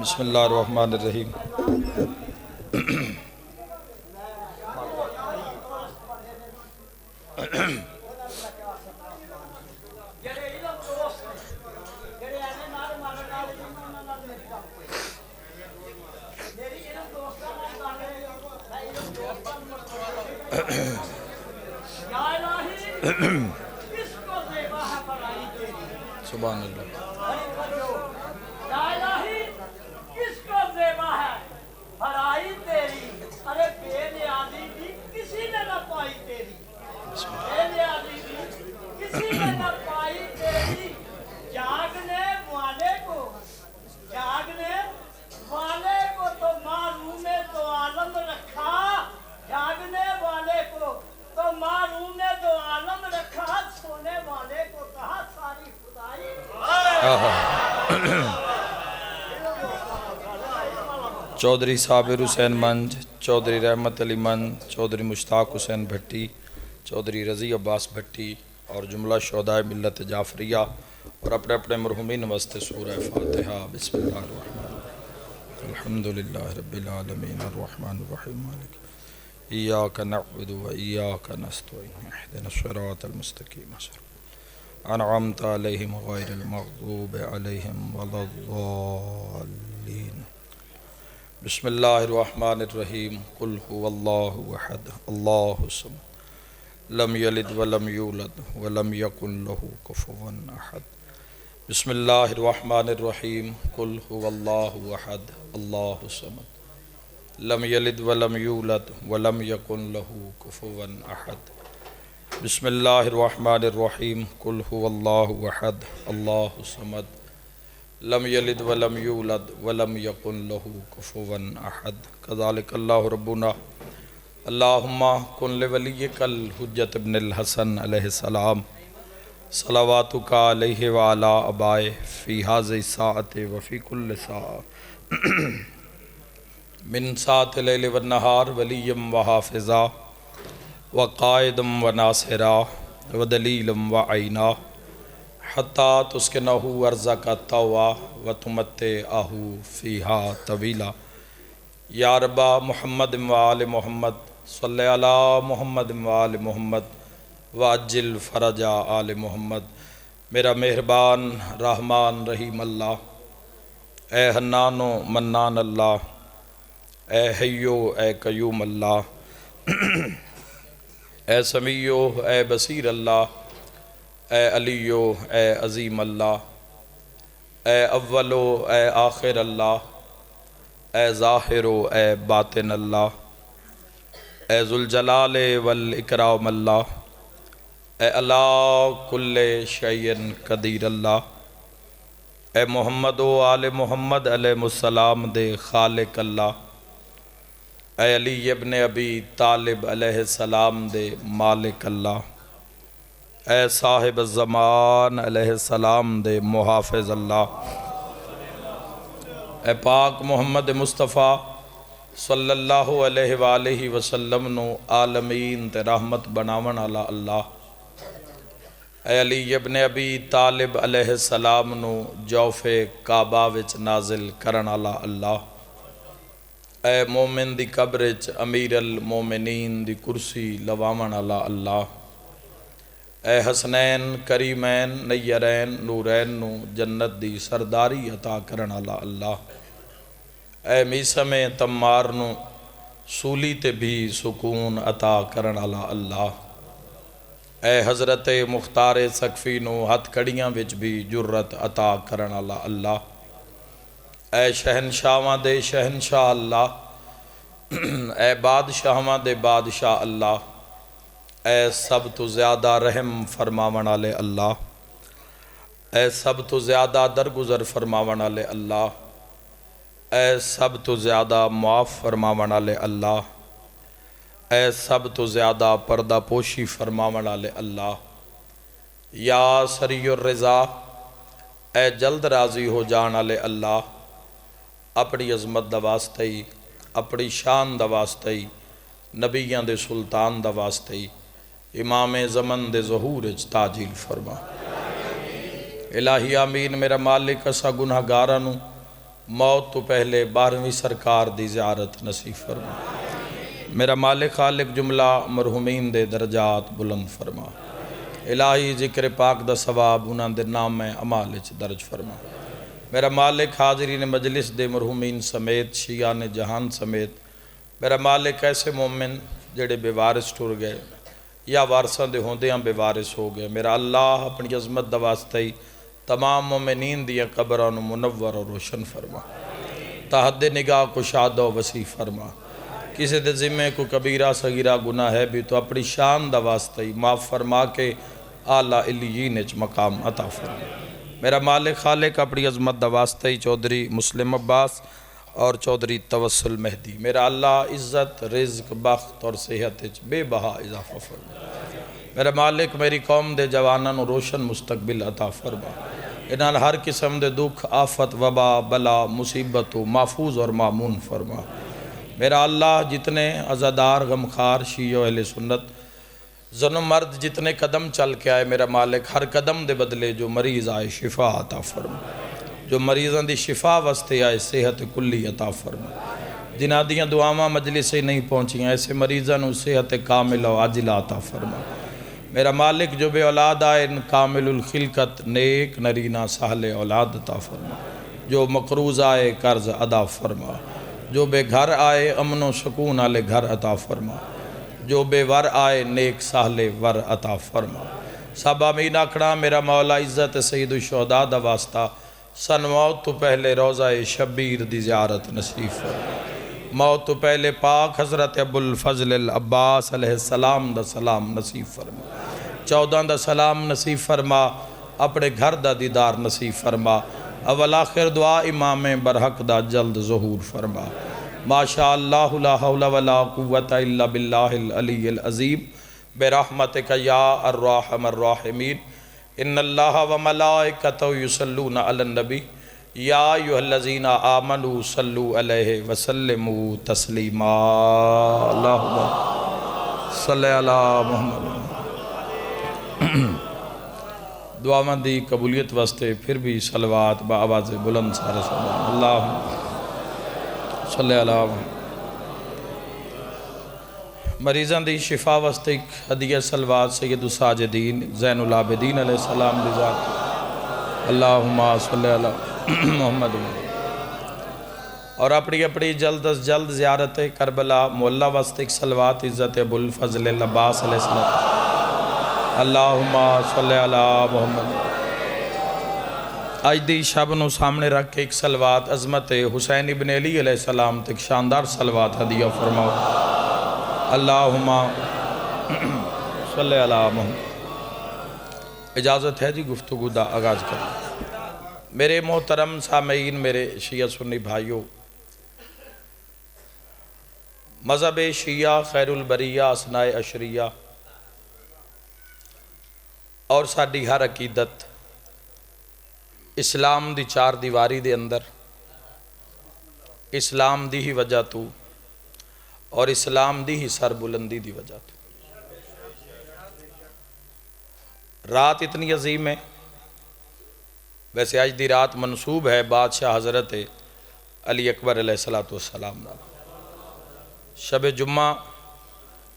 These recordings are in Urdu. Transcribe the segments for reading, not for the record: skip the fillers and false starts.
بسم اللہ الرحمن الرحیم۔ سبحان اللہ۔ چودھری صابر حسین منج، چودھری رحمت علی منج، چودھری مشتاق حسین بھٹی، چودھری رضی عباس بھٹی اور جملہ شہدائے ملت جعفریہ اور اپنے اپنے مرحومین واسطے سورہ فاتحہ۔ بسم اللہ الرحمن الرحیم۔ الحمدللہ رب العالمین الرحمن الرحیم مالک ایاک نعبد و ایاک نستعین اہدنا الصراط المستقیم انعمت علیہم غیر المغضوب علیہم ولا الضالین۔ بسم اللہ الرحمن الرحیم۔ قل هو اللہ احد اللہ الصمد لم یلد ولم یولد ولم یکن لہ کفوا احد۔ بسم اللہ الرحمن الرحیم۔ قل هو اللہ احد اللہ الصمد لم یلد ولم یولد ولم یکن لہ کفوا احد۔ بسم اللہ الرحمن الرحیم۔ قل هو اللہ احد اللہ الصمد لم یلد ولم یولد ولم یکن لہ کفوا احد۔ کذالک اللہ ربنا اللہم کن لولیک الحجۃ ابن الحسن علیہ السلام صلواتک علیہ وعلی آبائہ فی ہذہ الساعۃ وفی کل ساعۃ من ساعۃ اللیل والنہار ولیا وحافظا وقائدا وناصرا ودلیلا وعینا حتیٰ تسکنہ ارضک طوعا وتمتعہ فیہا طویلا۔ یا رب محمد وآل محمد صلی علی محمد وآل محمد وعجل فرج آل محمد۔ میرا مہربان رحمان رحیم اللہ، اے حنان و منان اللہ، اے حیو اے قیوم اللہ، اے سمیع اے بصیر اللہ، اے علیو اے عظیم اللہ، اے اولو اے آخر اللہ، اے ظاہرو اے باطن اللہ، اے ذوالجلال والاکرام اللہ، اے علی کل شیء قدیر اللہ، اے محمد و آل محمد علیہ السلام دے خالق اللہ، اے علی ابن ابی طالب علیہ السلام دے مالک اللہ، اے صاحب الزمان علیہ السلام دے محافظ اللہ، اے پاک محمد مصطفیٰ صلی اللہ علیہ وآلہ وسلم نو عالمین تے رحمت بناون والا اللہ، اے علی ابن ابی طالب علیہ السلام نو جوف کعبہ وچ نازل کرن والا اللہ، اے مومن دی قبر وچ امیر المومنین دی کرسی لواون والا اللہ، اے حسنین کریمین نیرین نورین نو جنت دی سرداری عطا کرن والا اللہ، اے میسم تمار نو سولی تے بھی سکون عطا کرن والا اللہ، اے حضرت مختار سقفی نو ہتھ کڑیاں وچ بھی جرت عطا کرن والا اللہ، اے شہنشاہاں دے شہنشاہ اللہ، اے بادشاہاں دے بادشاہ اللہ، اے سب تو زیادہ رحم فرماون والے اللہ، اے سب تو زیادہ درگزر فرماون والے اللہ، اے سب تو زیادہ معاف فرماون والے اللہ، اے سب تو زیادہ پردہ پوشی فرماون والے اللہ، یا سری الرضا، اے جلد راضی ہو جان والے اللہ، اپنی عظمت دا واسطے ہی، اپنی شان دا واسطے ہی، نبیان دے سلطان دا واسطے ہی، امام زمن دے ظہور اچ تاجیل فرما۔ الہی آمین۔ میرا مالک اسا گناہگاراں نو موت تو پہلے 12ویں سرکار دی زیارت نصیب فرما۔ میرا مالک خالق جملہ مرحومین دے درجات بلند فرما۔ الہی ذکر پاک دا ثواب انہاں دے نام اعمال وچ درج فرما۔ میرا مالک حاضرین مجلس دے مرحومین سمیت شیعان جہان سمیت میرا مالک ایسے مومن جڑے بے وارث ٹر گئے یا وارثاں دے ہوندیاں بے وارث ہو گئے، میرا اللہ اپنی عظمت دا واسطہ ہی تمام مومنین دیا قبراں نو منور اور روشن فرما، تحت نگاہ کو شاد و وسیع فرما۔ کسی دے ذمے کو کبیرہ صغیرہ گناہ ہے بھی تو اپنی شان دا واسطہ ہی معاف فرما کے اعلیٰ علیین وچ مقام عطا فرما۔ میرا مالک خالق اپنی عظمت دا واسطہ ہی چودھری مسلم عباس اور چودھری توسل مہدی میرا اللہ عزت رزق بخت اور صحت وچ بے بہا اضافہ فرما۔ میرا مالک میری قوم دے جواناں نو روشن مستقبل عطا فرما، انہاں ہر قسم دے دکھ آفت وبا بلا مصیبت و محفوظ اور مامون فرما۔ میرا اللہ جتنے عزادار غمخار شیعہ و اہل سنت زن و مرد جتنے قدم چل کے آئے میرا مالک ہر قدم دے بدلے جو مریض آئے شفا عطا فرما، جو مریضاں دی شفا واسطے آئے صحت کلی عطا فرما، جنہاں دیاں دعاواں مجلس سے نہیں پہنچیاں ایسے مریضاں نو صحت کامل و عاجلہ عطا فرما۔ میرا مالک جو بے اولاد آئے کامل الخلقت نیک نرینہ سہل اولاد عطا فرما، جو مقروض آئے قرض ادا فرما، جو بے گھر آئے امن و سکون والے گھر عطا فرما، جو بے ور آئے نیک سہل ور عطا فرما۔ سب آمین آکھنا میرا مولا عزت سید الشہداء دا واسطہ سن موت تو پہلے روضہ شبیر دی زیارت نصیب فرما، موت تو پہلے پاک حضرت ابو الفضل العباس علیہ السلام دا سلام نصیب فرما، 14 دا سلام نصیب فرما، اپنے گھر دا دیدار نصیب فرما، اول آخر دعا امام برحق دا جلد ظہور فرما۔ ماشاء اللہ لا حول ولا قوة الا باللہ العلی العظیم برحمتک یا الرحم الراحمین۔ ان اللہ وملائکتہ یصلون علی النبی یا ایھا الذین آمنوا صلوا علیہ وسلموا تسلیما۔ اللہم صلی علی محمد۔ دعا مندی قبولیت واسطے پھر بھی صلوات با آواز بلند سارے سبحان اللہ صلی علی محمد۔ مریضاں دی شفا واسطے ایک ہدیہ صلوات سید الساجدین زین العابدین علیہ السلام دی ذات اللہم صلی علی محمد۔ اور اپنی جلد از جلد زیارت کربلا مولا واسطے ایک صلوات عزت ابو الفضل العباس علیہ السلام اللہم صلی علی محمد۔ آج دی شب نو سامنے رکھ کے ایک صلوات عظمت حسین ابن علی علیہ السلام تک شاندار صلوات ہدیہ فرماؤ اللہم صلی علی محمد۔ اجازت ہے جی گفتگو دا آغاز کریں۔ میرے محترم سامعین، میرے شیعہ سنی بھائیوں، مذہب شیعہ خیر البریہ اثناء عشریہ اور ساڈی ہر عقیدت اسلام دی چار دیواری دے اندر اسلام دی ہی وجہ تو اور اسلام دی ہی سر بلندی دی وجہ تو۔ رات اتنی عظیم ہے، ویسے آج دی رات منسوب ہے بادشاہ حضرت علی اکبر علیہ السلام نال۔ شب جمعہ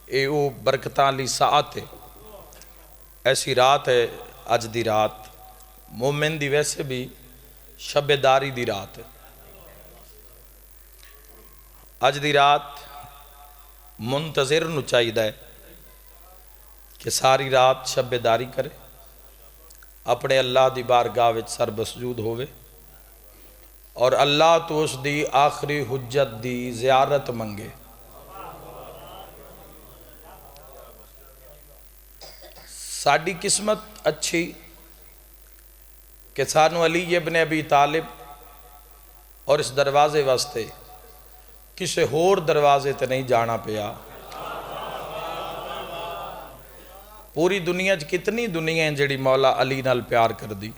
اے او برکتاں لی ساعت ہے، ایسی رات ہے اج دی رات مومن دی ویسے بھی شب داری دی رات ہے۔ اج دی رات منتظر نو چاہیے کہ ساری رات شب داری کرے، اپنے اللہ دی بارگاہ وچ سر بسجود ہوئے اور اللہ تو اس دی آخری حجت دی زیارت منگے۔ ساڈی قسمت اچھی کہ سانو علی ابن ابی طالب اور اس دروازے واسطے کسے ہور دروازے تے نہیں جانا پیا۔ پوری دنیا کتنی دنیا ہیں جڑی مولا علی نال پیار کر دی،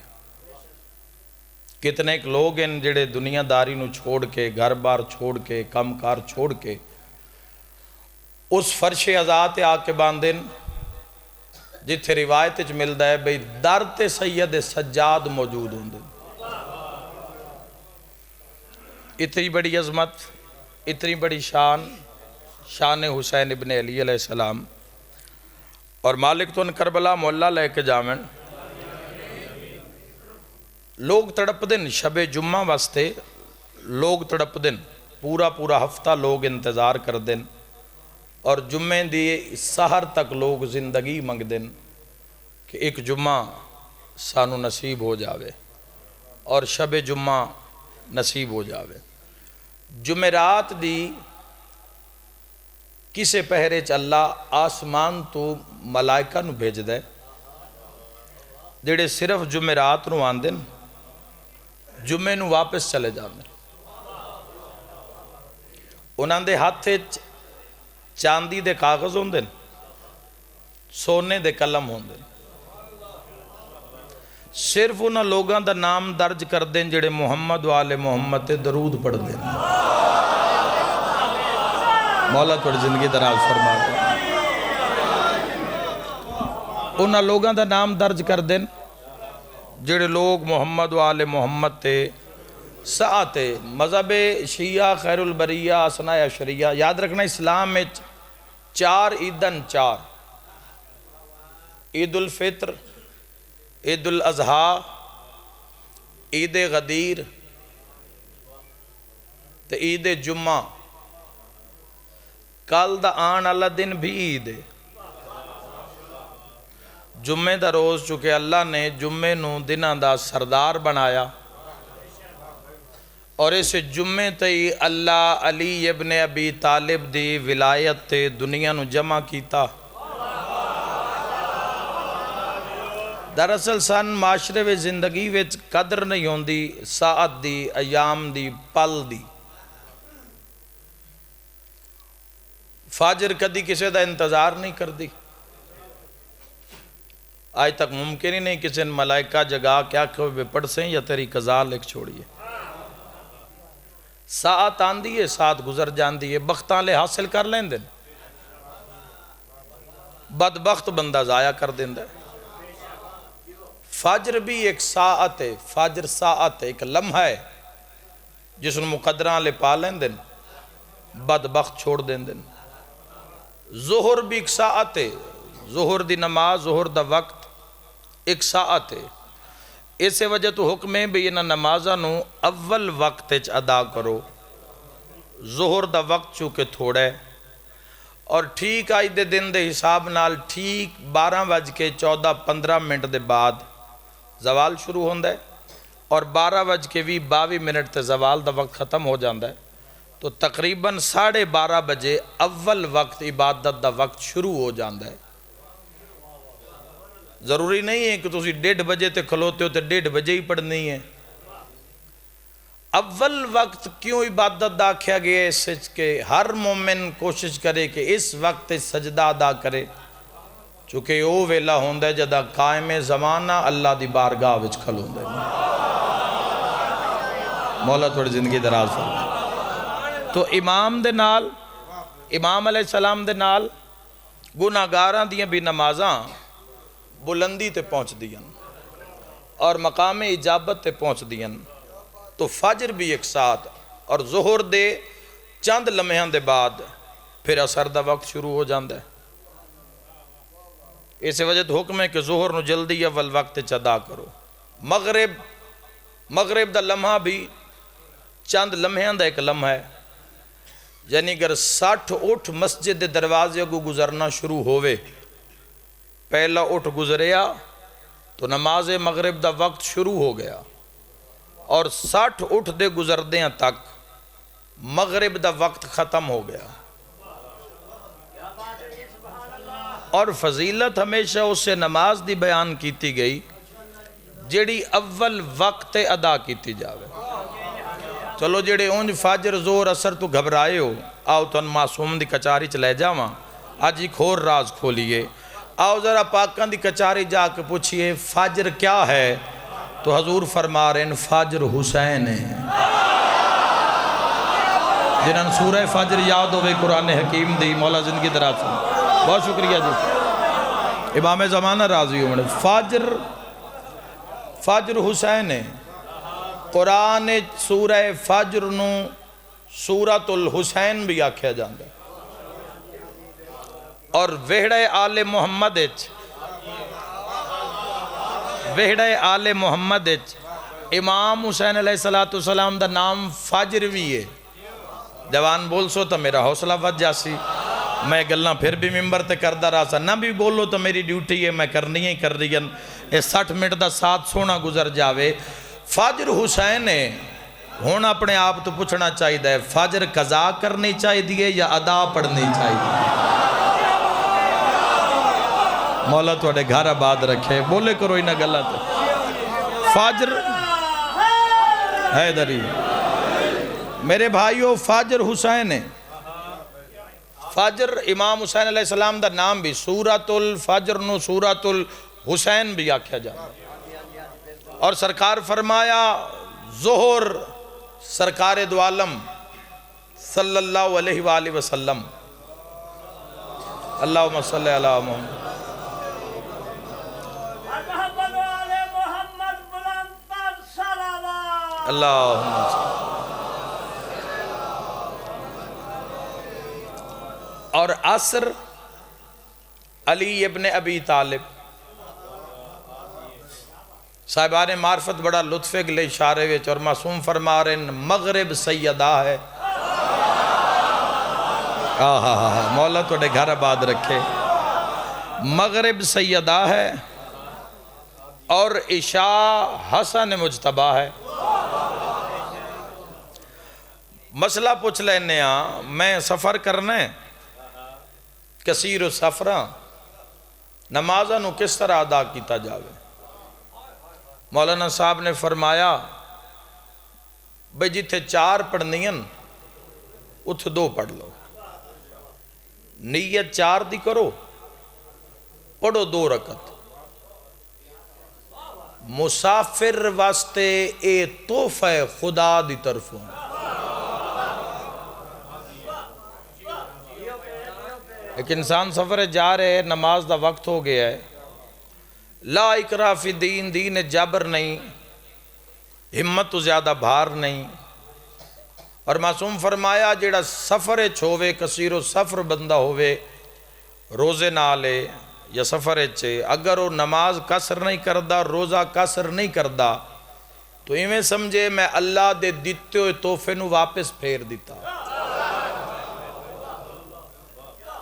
کتنے ایک لوگ ہیں جڑے دنیا داری نو چھوڑ کے گھر بار چھوڑ کے کام کار چھوڑ کے اس فرش ازاد آ کے باندھن جتھے روایت وچ ملدا ہے بھئی در تے سید سجاد موجود ہوندے۔ اتنی بڑی عظمت، اتنی بڑی شان حسین ابن علی علیہ السلام، اور مالک تو ان کربلا مولا لے کے جامن لوگ تڑپ دن شب جمعہ واسطے، لوگ تڑپ دن پورا ہفتہ لوگ انتظار کر دن، اور جمعے دی سحر تک لوگ زندگی منگ دن کہ ایک جمعہ سانو نصیب ہو جاوے اور شب جمعہ نصیب ہو جاوے۔ جمعرات دی کسے پہرے چ اللہ آسمان تو ملائکہ نو بھیج دے جڑے صرف جمعرات نو آندن، جمعے نو واپس چلے جاندن۔ انہاں دے ہاتھے چاندی دے کاغذ ہوندن، سونے دے قلم ہوندن، صرف انہاں لوگاں دا نام درج کر دیں جڑے محمد و آل محمد تے درود پڑھ دیں۔ مولا تھوڑی زندگی دراز فرما دیں۔ انہاں لوگاں دا نام درج کر دیں جڑے لوگ محمد و آل محمد تے ساعتے مذہب شیعہ خیر البریہ اسناء عشریہ۔ یاد رکھنا اسلام میں 4 عیدن 4 عید الفطر، عید الاضحیٰ، عید غدیر تے عید جمعہ۔ کل دا آن اللہ دن بھی عید ہے، جمعے دا روز چونکہ اللہ نے جمعے نو دنہ دا سردار بنایا، اور اسے جمعے تے اللہ علی ابن ابی طالب دی ولایت تے دنیا نو جمع کیتا۔ دراصل سن معاشرے وچ زندگی وچ قدر نہیں ہوندی ساعت دی، ایام دی، پل دی۔ فاجر کدی کسے دا انتظار نہیں کر دی۔ آج تک ممکن ہی نہیں کسی نے ملائکہ جگا کیا کہ پڑھ سیں یا تیری قضا لکھ چھوڑیے۔ ساعت آندی ہے، ساعت گزر جاندی ہے، بختاں لے حاصل کر لیں دن، بدبخت بندہ ضائع کر دیں دے۔ فجر بھی ایک ساعت ہے، فجر ساعت ہے، ایک لمحہ ہے جس نے مقدران لے پا لیں دن، بدبخت چھوڑ دیں دن۔ ظہر بھی ایک ساعت ہے، ظہر دی نماز، ظہر دا وقت ایک ساعت ہے۔ اسے وجہ تو حکم ہے بھی انہاں نمازاں نو اول وقت اچ ادا کرو۔ ظہر دا وقت چونکہ تھوڑا ہے، اور ٹھیک آج دے دن دے حساب نال ٹھیک 12:14-15 دے بعد زوال شروع ہوندہ ہے، اور 12:22 تے زوال دا وقت ختم ہو جاندہ ہے، تو تقریباً 12:30 بجے اول وقت عبادت دا وقت شروع ہو جاندہ ہے۔ ضروری نہیں ہے کہ تسی 1:30 بجے تے کھلوتے ہو تے 1:30 بجے ہی پڑھنی ہے۔ اول وقت کیوں عبادت دا کیا گیا ہے اس کہ ہر مومن کوشش کرے کہ اس وقت سجدہ ادا کرے، چونکہ او ویلا ہوندہ ہے جدہ قائم زمانہ اللہ دی بارگاہ وچ کھلوندہ ہے۔ مولا تھوڑی زندگی دراز فرمائے۔ تو امام دے نال، امام علیہ السلام دے نال گناہگاراں دیاں بھی نمازاں بلندی تے پہنچ دیاں اور مقام اجابت تے پہنچ دیاں۔ تو فجر بھی ایک ساتھ، اور ظہر دے چند لمحیاں دے بعد پھر عصر دا وقت شروع ہو جاندہ ہے۔ اس وجہ تو حکم ہے کہ ظہر نو جلدی اول وقت ادا کرو۔ مغرب دا لمحہ بھی چند لمحیاں دا ایک لمحہ ہے، یعنی اگر 60 اٹھ مسجد دے دروازے کو گزرنا شروع ہوئے، پہلا اٹھ گزریا تو نماز مغرب دا وقت شروع ہو گیا، اور 60 اٹھ دے گزردیاں تک مغرب دا وقت ختم ہو گیا۔ اور فضیلت ہمیشہ اس سے نماز دی بیان کیتی گئی جیڑی اول وقت ادا کیتی جاوے۔ چلو جیڑے اونج فجر زور اثر تو گھبرائے ہو، آؤ تو ان معصوم دی کچاری چلے جاواں، آج ایک اور راز کھولیے۔ آؤ ذرا پاکاں دی کچاری جا کے پوچھئے فجر کیا ہے، تو حضور فرما رہے ہیں فجر حسین ہے۔ جنہاں سورہ فجر یاد ہوئے قرآن حکیم دی، مولا زندگی دراز فرمائے۔ بہت شکریہ جی، امام زمانہ راضی ہوں۔ فجر حسین ہے، قرآن سورہ فجر نو سورۃ الحسین بھی آکھیا جاندہ اور وہڑے آل محمد امام حسین علیہ السلام دا نام فجر بھی ہے. جوان بول سو تو میرا حوصلہ ود جاسی. میں گلنا پھر بھی ممبر تے کردہ رہا سا. نہ بھی بولو تو میری ڈیوٹی ہے, میں کرنی ہی کر رہی ہیں. یہ 60 منٹ دا ساتھ سونا گزر جاوے. فجر حسین ہے. ہون اپنے آپ تو پوچھنا چاہیے ہے فجر قضا کرنی چاہیے یا ادا پڑھنی چاہیے. مولا تو اڑے گھر آباد رکھے. بولے کرو ہی نہ غلط. فجر حیدری میرے بھائیو فجر حسین ہے. فجر امام حسین علیہ السلام دا نام بھی سورۃ الفجر نو سورۃ الحسین بھی آکھیا جاتا. اور سرکار فرمایا ظہر سرکار دو عالم صلی اللہ علیہ وآلہ وسلم اللہم صلی اللہ محمد اللہم صلی. اور عصر علی ابن ابی طالب صاحبان معرفت بڑا لطف گلے اشارے ویچ اور معصوم فرما رہے مغرب سیدہ ہے. مولا توڑے گھر آباد رکھے. مغرب سیدہ ہے اور عشاء حسن مجتبہ ہے. مسئلہ پوچھ لینے میں سفر کرنے کثیر و سفرہ نمازہ نو کس طرح ادا کیتا جاوے. مولانا صاحب نے فرمایا بھئی جتھے 4 پڑھنیاں اتھ 2 پڑھ لو. نیت 4 دی کرو, پڑھو 2 رکعت. مسافر واسطے اے تحفہ خدا دی طرفوں. ایک انسان سفر جا رہے, نماز دا وقت ہو گیا ہے, لا اکراہ فی دین, دین جبر نہیں, ہمت تو زیادہ بھار نہیں. اور معصوم فرمایا جیڑا سفر چھووے کثیر و سفر بندہ ہووے روزے نہ لے یا سفر چھے, اگر وہ نماز قصر نہیں کردہ روزہ قصر نہیں کردہ تو ایویں سمجھے میں اللہ دے دیتے ہوئے تحفے نو واپس پھیر دیتا.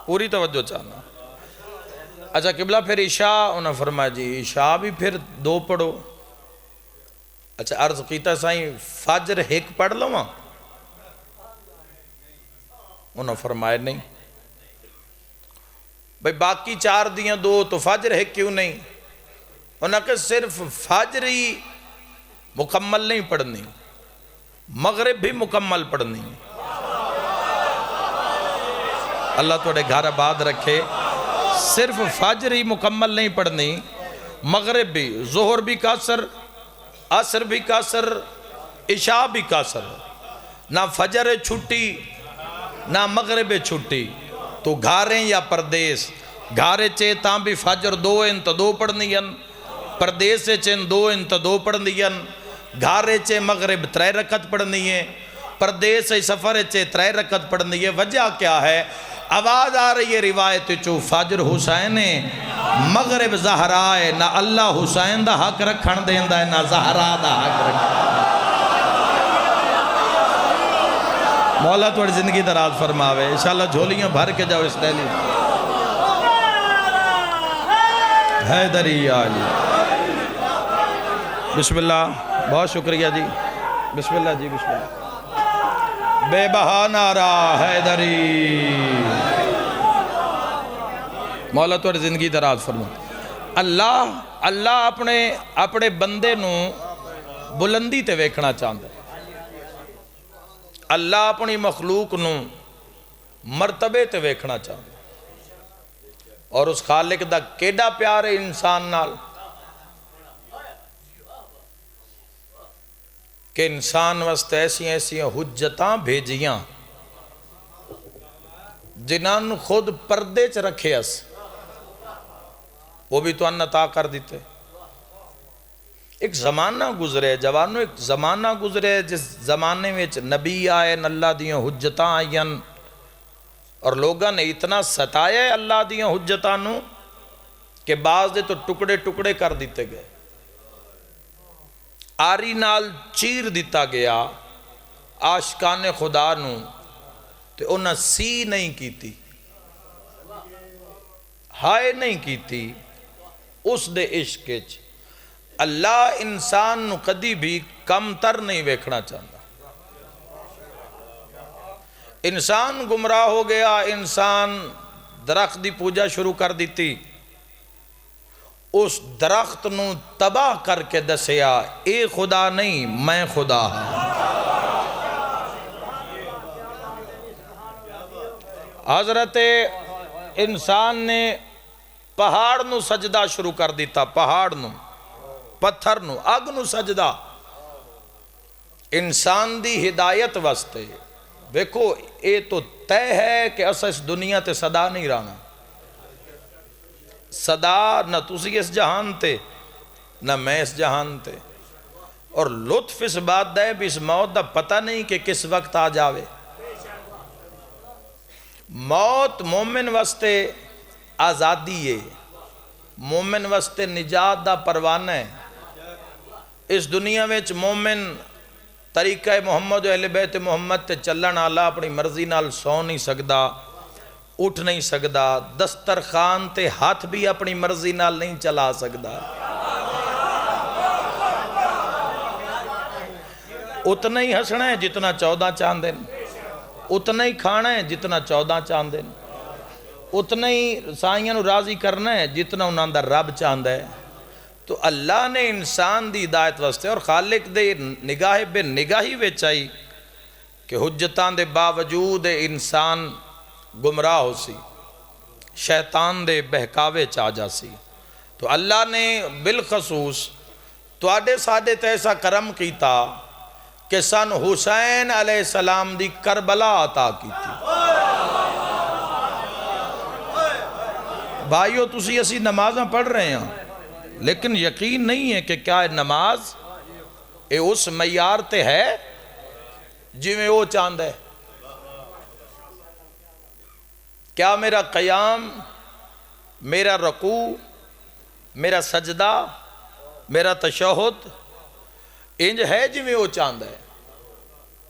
پوری توجہ چاہنا. اچھا قبلہ پھر عشاء انہوں نے فرمایا جی عشاء بھی پھر 2 پڑھو. اچھا عرض کیتا سائیں فجر 1 پڑھ لو. انہوں نے فرمایا نہیں بھئی باقی 4 دیاں 2 تو فجر 1 کیوں نہیں. انہوں نے کہا صرف فجر ہی مکمل نہیں پڑھنی, مغرب بھی مکمل پڑھنی. اللہ توڑے گھر آباد رکھے. صرف فجر ہی مکمل نہیں پڑھنی, مغرب بھی, ظہر بھی قصر, عصر بھی قصر, عشاء بھی قصر. نہ فجر چھٹی نہ مغرب چھٹی. تو گھاریں یا پردیس, گھارے چے تاں بھی فجر 2 ہیں تو 2 پڑھنی ہیں, پردیس چین 2 ہیں تو 2 پڑھنی ہیں, گھارے چے مغرب 3 رکعت پڑھنی ہے, پردیس سفر چے 3 رکعت پڑھنی ہے. وجہ کیا ہے؟ آواز آ رہی ہے روایت چو فجر حسین مغرب زہرا ہے. نہ اللہ حسین دا حق رکھن دیندہ ہے نہ زہرا دا حق رکھن. مولا توڑی زندگی دراز فرماوے. انشاءاللہ جھولیاں بھر کے جاؤ اس دہلی. حیدری آلی بسم اللہ. بہت شکریہ جی. بسم اللہ جی. بسم اللہ. بے بہا نعرہ حیدری. مولا توڑی زندگی دراز فرما. اللہ اپنے بندے نو بلندی تے ویکھنا چاہتا ہے. اللہ اپنی مخلوق نو مرتبے تے ویکھنا چاہتا ہے. اور اس خالق دا کیڑا پیار ہے انسان نال کہ انسان واسطے ایسی حجتاں بھیجیاں جنہاں خود پردے چ رکھے اس, وہ بھی تو ان عطا کر دیتے. ایک زمانہ گزرے جوانو، ایک زمانہ گزرے جس زمانے میں نبی آئے، اللہ دیاں حجتاں آئین، اور لوگاں نے اتنا ستایا ہے اللہ دیاں حجتاں نو کہ بعض دے تو ٹکڑے ٹکڑے کر دیتے گئے، آری نال چیر دیتا گیا عاشقان خدا نو، تے انہاں سی نہیں کیتی، ہائے نہیں کیتی اس دے عشق وچ۔ اللہ انسان نو کدی بھی کم تر نہیں ویکھنا چاہتا۔ انسان گمراہ ہو گیا، انسان درخت دی پوجا شروع کر دیتی، اس درخت نو تباہ کر کے دسیا اے خدا نہیں میں خدا ہاں۔ حضرت انسان نے پہاڑ نو سجدہ شروع کر دیتا، پہاڑ نو، پتھر نو، اگ نو سجدہ، انسان دی ہدایت واسطے۔ دیکھو اے تو طے ہے کہ اسا اس دنیا تے صدا نہیں رہنا، صدا نہ تسی اس جہان تے نہ میں اس جہان تے، اور لطف اس بات دے بھی اس موت دا پتہ نہیں کہ کس وقت آ جاوے۔ موت مومن واسطے آزادی ہے، مومن واسطے نجات دا پروانہ ہے۔ اس دنیا میں مومن طریقہ محمد و اہل بیت محمد تے چلن آلا اپنی مرضی نال سو نہیں سکدا، اٹھ نہیں سکدا، دسترخوان تے ہاتھ بھی اپنی مرضی نال نہیں چلا سکدا، اتنا ہی ہسنا ہے جتنا 14 چاندے، اتنا ہی کھانا ہے جتنا 14 چاندے، اتنا ہی سائیاں نو راضی کرنا ہے جتنا انہاں دا رب چاندہ ہے۔ تو اللہ نے انسان دی ہدایت واسطے، اور خالق دے نگاہ بے نگاہی وچ آئی کہ حجتاں دے باوجود انسان گمراہ ہو سی، شیطان دے بہکاوے چا جا سی، تو اللہ نے بالخصوص تواڈے ساڈے تے ایسا کرم کیتا کہ سن حسین علیہ السلام دی کربلا عطا کیتی۔ بھائیو تسی اسی نمازاں پڑھ رہے ہیں لیکن یقین نہیں ہے کہ کیا نماز اے اس معیار تے ہے جی میں وہ چاند ہے؟ کیا میرا قیام، میرا رکوع، میرا سجدہ، میرا تشہد انج ہے جی میں وہ چاند ہے؟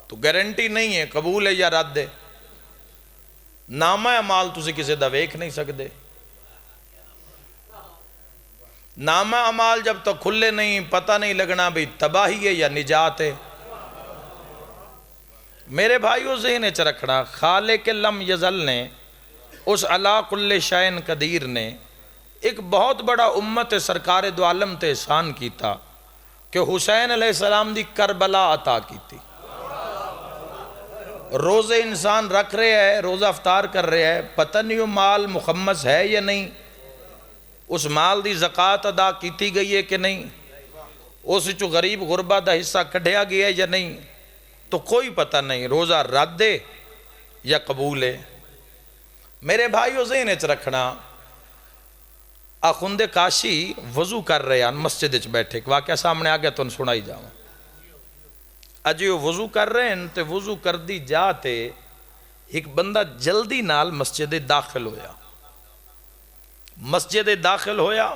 تو گارنٹی نہیں ہے قبول ہے یا رد ہے۔ نامہ اعمال تسی کسی دا ویکھ نہیں سکدے، نامہ اعمال جب تک کھلے نہیں پتہ نہیں لگنا بھی تباہی ہے یا نجات ہے۔ میرے بھائیو ذہن وچ رکھنا، خالق لم یزل نے، اس علا کل شیء قدیر نے ایک بہت بڑا امت سرکار دو عالم تے احسان کیتا کہ حسین علیہ السلام دی کربلا عطا کیتی۔ روزے انسان رکھ رہے ہے، روزہ افطار کر رہے ہے، پتہ نہیں وہ مال مخمس ہے یا نہیں، اس مال دی زکاة ادا کیتی گئی ہے کہ نہیں، اس چو غریب غربہ دا حصہ کڈھیا گیا ہے یا نہیں، تو کوئی پتہ نہیں روزہ رد ہے یا قبول ہے۔ میرے بھائیو ذہن وچ رکھنا، آخوندے کاشی وضو کر رہے ہیں مسجد وچ بیٹھے، ایک واقعہ سامنے آ گیا تو سنائی جاؤں۔ اجی وہ وضو کر رہے ہیں تے وضو کر دی جاتے ایک بندہ جلدی نال مسجد داخل ہویا، مسجد داخل ہویا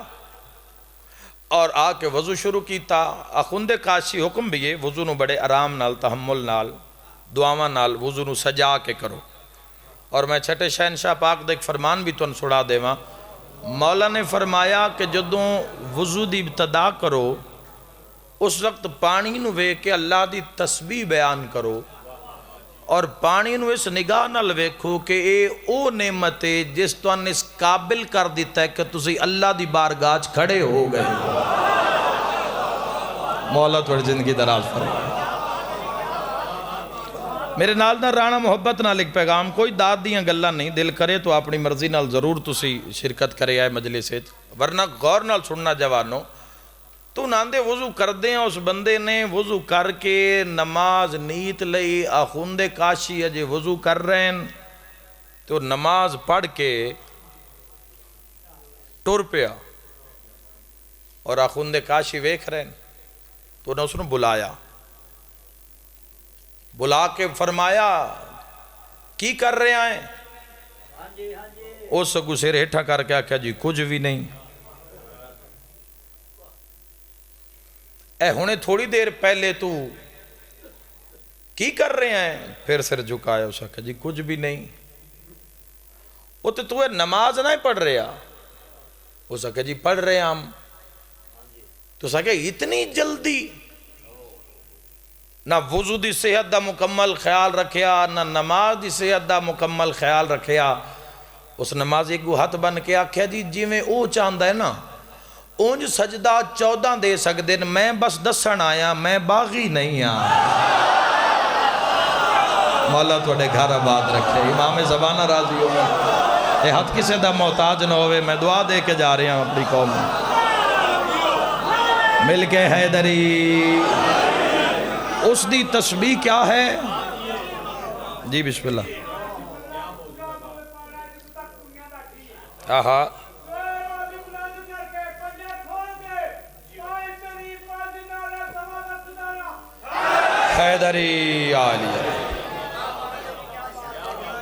اور آ کے وضو شروع کیتا۔ آخوندے کاشی حکم بھی ہے وضو نو بڑے آرام نال، تحمل نال، دعاواں نال وضو نو سجا کے کرو۔ اور میں چھٹے شہنشاہ پاک دے ایک فرمان بھی تن سنا دے ماں، مولا نے فرمایا کہ جدوں وضو دی ابتدا کرو اس وقت پانی نو ویکھ کے اللہ دی تسبیح بیان کرو، اور پانی نو اس نگاہ نال ویکھو کہ اے او نعمت ہے جس تن اس قابل کر دیتا ہے کہ تسی اللہ دی بارگاہ وچ کھڑے ہو گئے۔ مولا تھوڑی زندگی دراز فرمائے۔ میرے نال نہ رانا محبت نال ایک پیغام، کوئی داد دیاں گلاں نہیں، دل کرے تو اپنی مرضی نال ضرور تسی شرکت کرے آئے مجلس وچ، ورنہ غور نال سننا جوانو۔ تو ناندے وضو کر دیں، اس بندے نے وضو کر کے نماز نیت لئی، آخوندے کاشی اجے وضو کر رہے ہیں تو نماز پڑھ کے ٹر پیا، اور آخوندے کاشی ویکھ رہے ہیں تو انہیں اس نے بلایا، بلا کے فرمایا کی کر رہے ہیں؟ اس کو سر ہیٹھا کر کے آکھیا جی کچھ بھی نہیں۔ اے ہونے تھوڑی دیر پہلے تو کی کر رہے ہیں؟ پھر سر جھکایا، اس نے جی کچھ بھی نہیں۔ وہ تو نماز نہیں پڑھ رہے ہیں؟ اس نے جی پڑھ رہے ہیں ہم۔ تو اس نے اتنی جلدی؟ نہ وضو دی صحت دا مکمل خیال رکھیا، نہ نماز دی صحت دا مکمل خیال رکھیا۔ اس نمازی کو ہاتھ بن کے آکھیا جی جی میں او چاہتا ہے نا اونج سجدہ 14 دے سکتے، میں بس دسن آیا، میں باغی نہیں مولا تھوڑے گھر آباد رکھے، امام زبانہ راضی ہو میں، یہ ہاتھ کسے دا محتاج نہ ہوئے، میں دعا دے کے جا رہے ہیں اپنی قوم میں۔ مل کے حیدری اس دی تسبیح کیا ہے؟ جی بسم اللہ۔ آہا حیدری آلیہ۔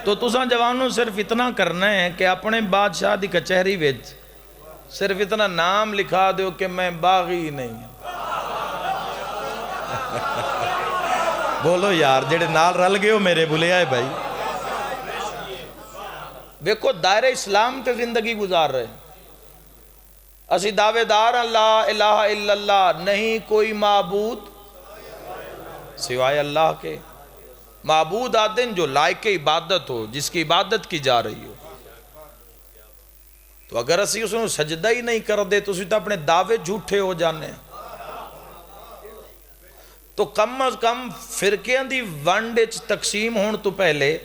تو تساں جوانوں صرف اتنا کرنا ہے کہ اپنے بادشاہ دی کچہری وچ صرف اتنا نام لکھا دیو کہ میں باغی نہیں۔ بولو یار جڑے نال رل گئے ہو میرے بولے آئے بھائی۔ دیکھو دائرہ اسلام تے زندگی گزار رہے ہیں، اسی دعوے دار لا الہ الا اللہ، نہیں کوئی معبود سوائے اللہ کے۔ معبود آدن جو لائق عبادت ہو، جس کی عبادت کی جا رہی ہو۔ تو اگر اسی اس نے سجدہ ہی نہیں کر دے تو اسی تو اپنے دعوے جھوٹے ہو جانے۔ تو کم از کم فرقیاں دی ونڈ اچ تقسیم ہون تو پہلے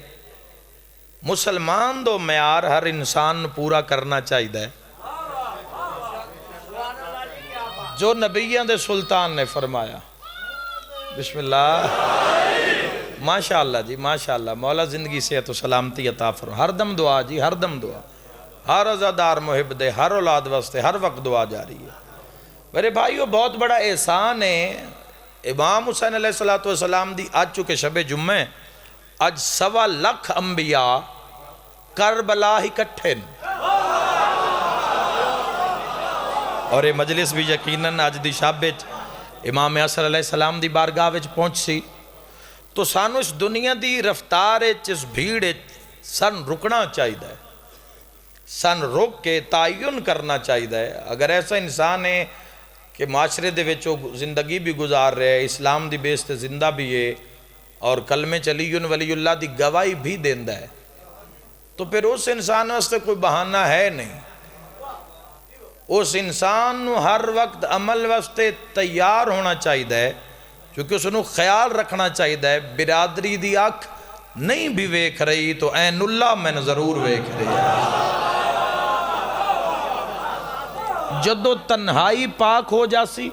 مسلمان دو معیار ہر انسان پورا کرنا چاہیے ہے جو نبیوں دے سلطان نے فرمایا۔ بسم اللہ ماشاءاللہ جی ماشاءاللہ، مولا زندگی صحت و سلامتی عطا فرما۔ ہر دم دعا جی، ہر دم دعا، ہر عزادار محب دے، ہر اولاد واسطے ہر وقت دعا جاری ہے۔ میرے بھائیو بہت بڑا احسان ہے، امام حسین علیہ السلام دی آج چکے شب جمعہ، آج 1.25 لاکھ انبیاء کربلا ہی کٹھے، اور یہ مجلس بھی یقیناً آج دی شب امام حسن علیہ السلام دی بارگاہ وچ پہنچ سی۔ تو سانو اس دنیا دی رفتار اس بھیڑ سن رکنا چاہیے، سن رک کے تعین کرنا چاہیے۔ اگر ایسا انسان ہے کہ معاشرے دے وچ زندگی بھی گزار رہے ہے، اسلام دی بیس تے زندہ بھی ہے، اور کلمے چلی ولی اللہ دی گواہی بھی دیندہ ہے، تو پھر اس انسان واسطے کوئی بہانہ ہے نہیں۔ اس انسان ہر وقت عمل واسطے تیار ہونا چاہیے، کیونکہ اس نے خیال رکھنا چاہیے برادری دی آنکھ نہیں بھی ویکھ رہی تو عین اللہ میں ضرور ویکھ رہی ہے۔ جدو تنہائی پاک ہو جاسی،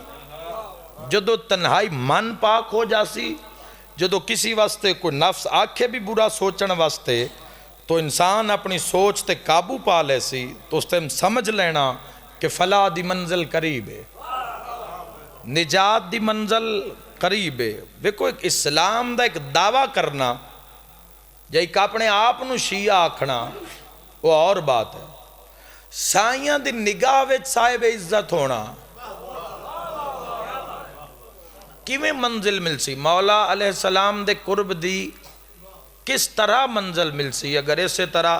جدو تنہائی من پاک ہو جاسی، جدو کسی واسطے کوئی نفس آکھے بھی برا سوچن واسطے، تو انسان اپنی سوچ تے قابو پا لے سی، تو اس تے سمجھ لینا کہ فلاح دی منزل قریب ہے، نجات دی منزل قریب ہے۔ دیکھو ایک اسلام دا ایک دعویٰ کرنا یا ایک اپنے آپ نو شیعہ آکھنا وہ اور بات ہے، سائیاں دی نگاہ وچ صاحب عزت ہونا کیویں منزل مل سی، مولا علیہ السلام دے قرب دی کس طرح منزل مل سی؟ اگر اسی طرح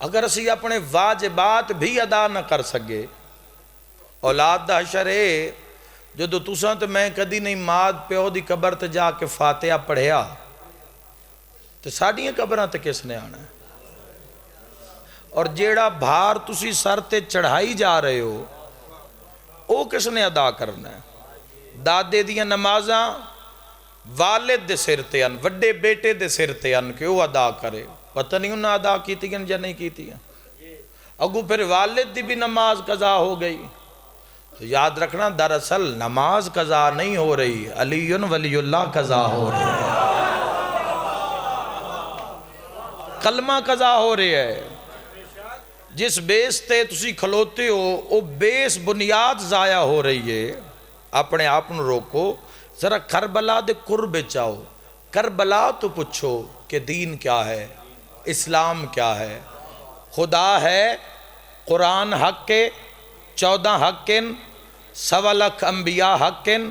اگر اسی اپنے واجبات بھی ادا نہ کر سکے، اولاد دا حشر ہے جدو تساں تو میں کدی نہیں ماد پیو دی قبر تے جا کے فاتحہ پڑھیا، تو ساڑیاں قبراں تے کس نے آنا ہے؟ اور جیڑا بھار تسی سر تے چڑھائی جا رہے ہو او کس نے ادا کرنا ہے؟ دادے دیاں نمازاں والد دے سر تے ان، وڈے بیٹے دے سر تے ان کہ وہ ادا کرے، پتہ نہیں انہاں ادا کیتی ہیں یا نہیں کیتی ہیں۔ اگو پھر والد دی بھی نماز قضا ہو گئی، تو یاد رکھنا دراصل نماز قضا نہیں ہو رہی، علی ولی اللہ قضا ہو رہی ہے، کلمہ قضا ہو رہی ہے۔ جس بیس تے تسی کھلوتے ہو وہ بیس بنیاد ضائع ہو رہی ہے، اپنے آپ نو روکو، ذرا کربلا دے قرب چاہو، کربلا تو پوچھو کہ دین کیا ہے، اسلام کیا ہے، خدا ہے، قرآن حق کے، 14 حق کن، 1.25 لاکھ انبیاء حق کن،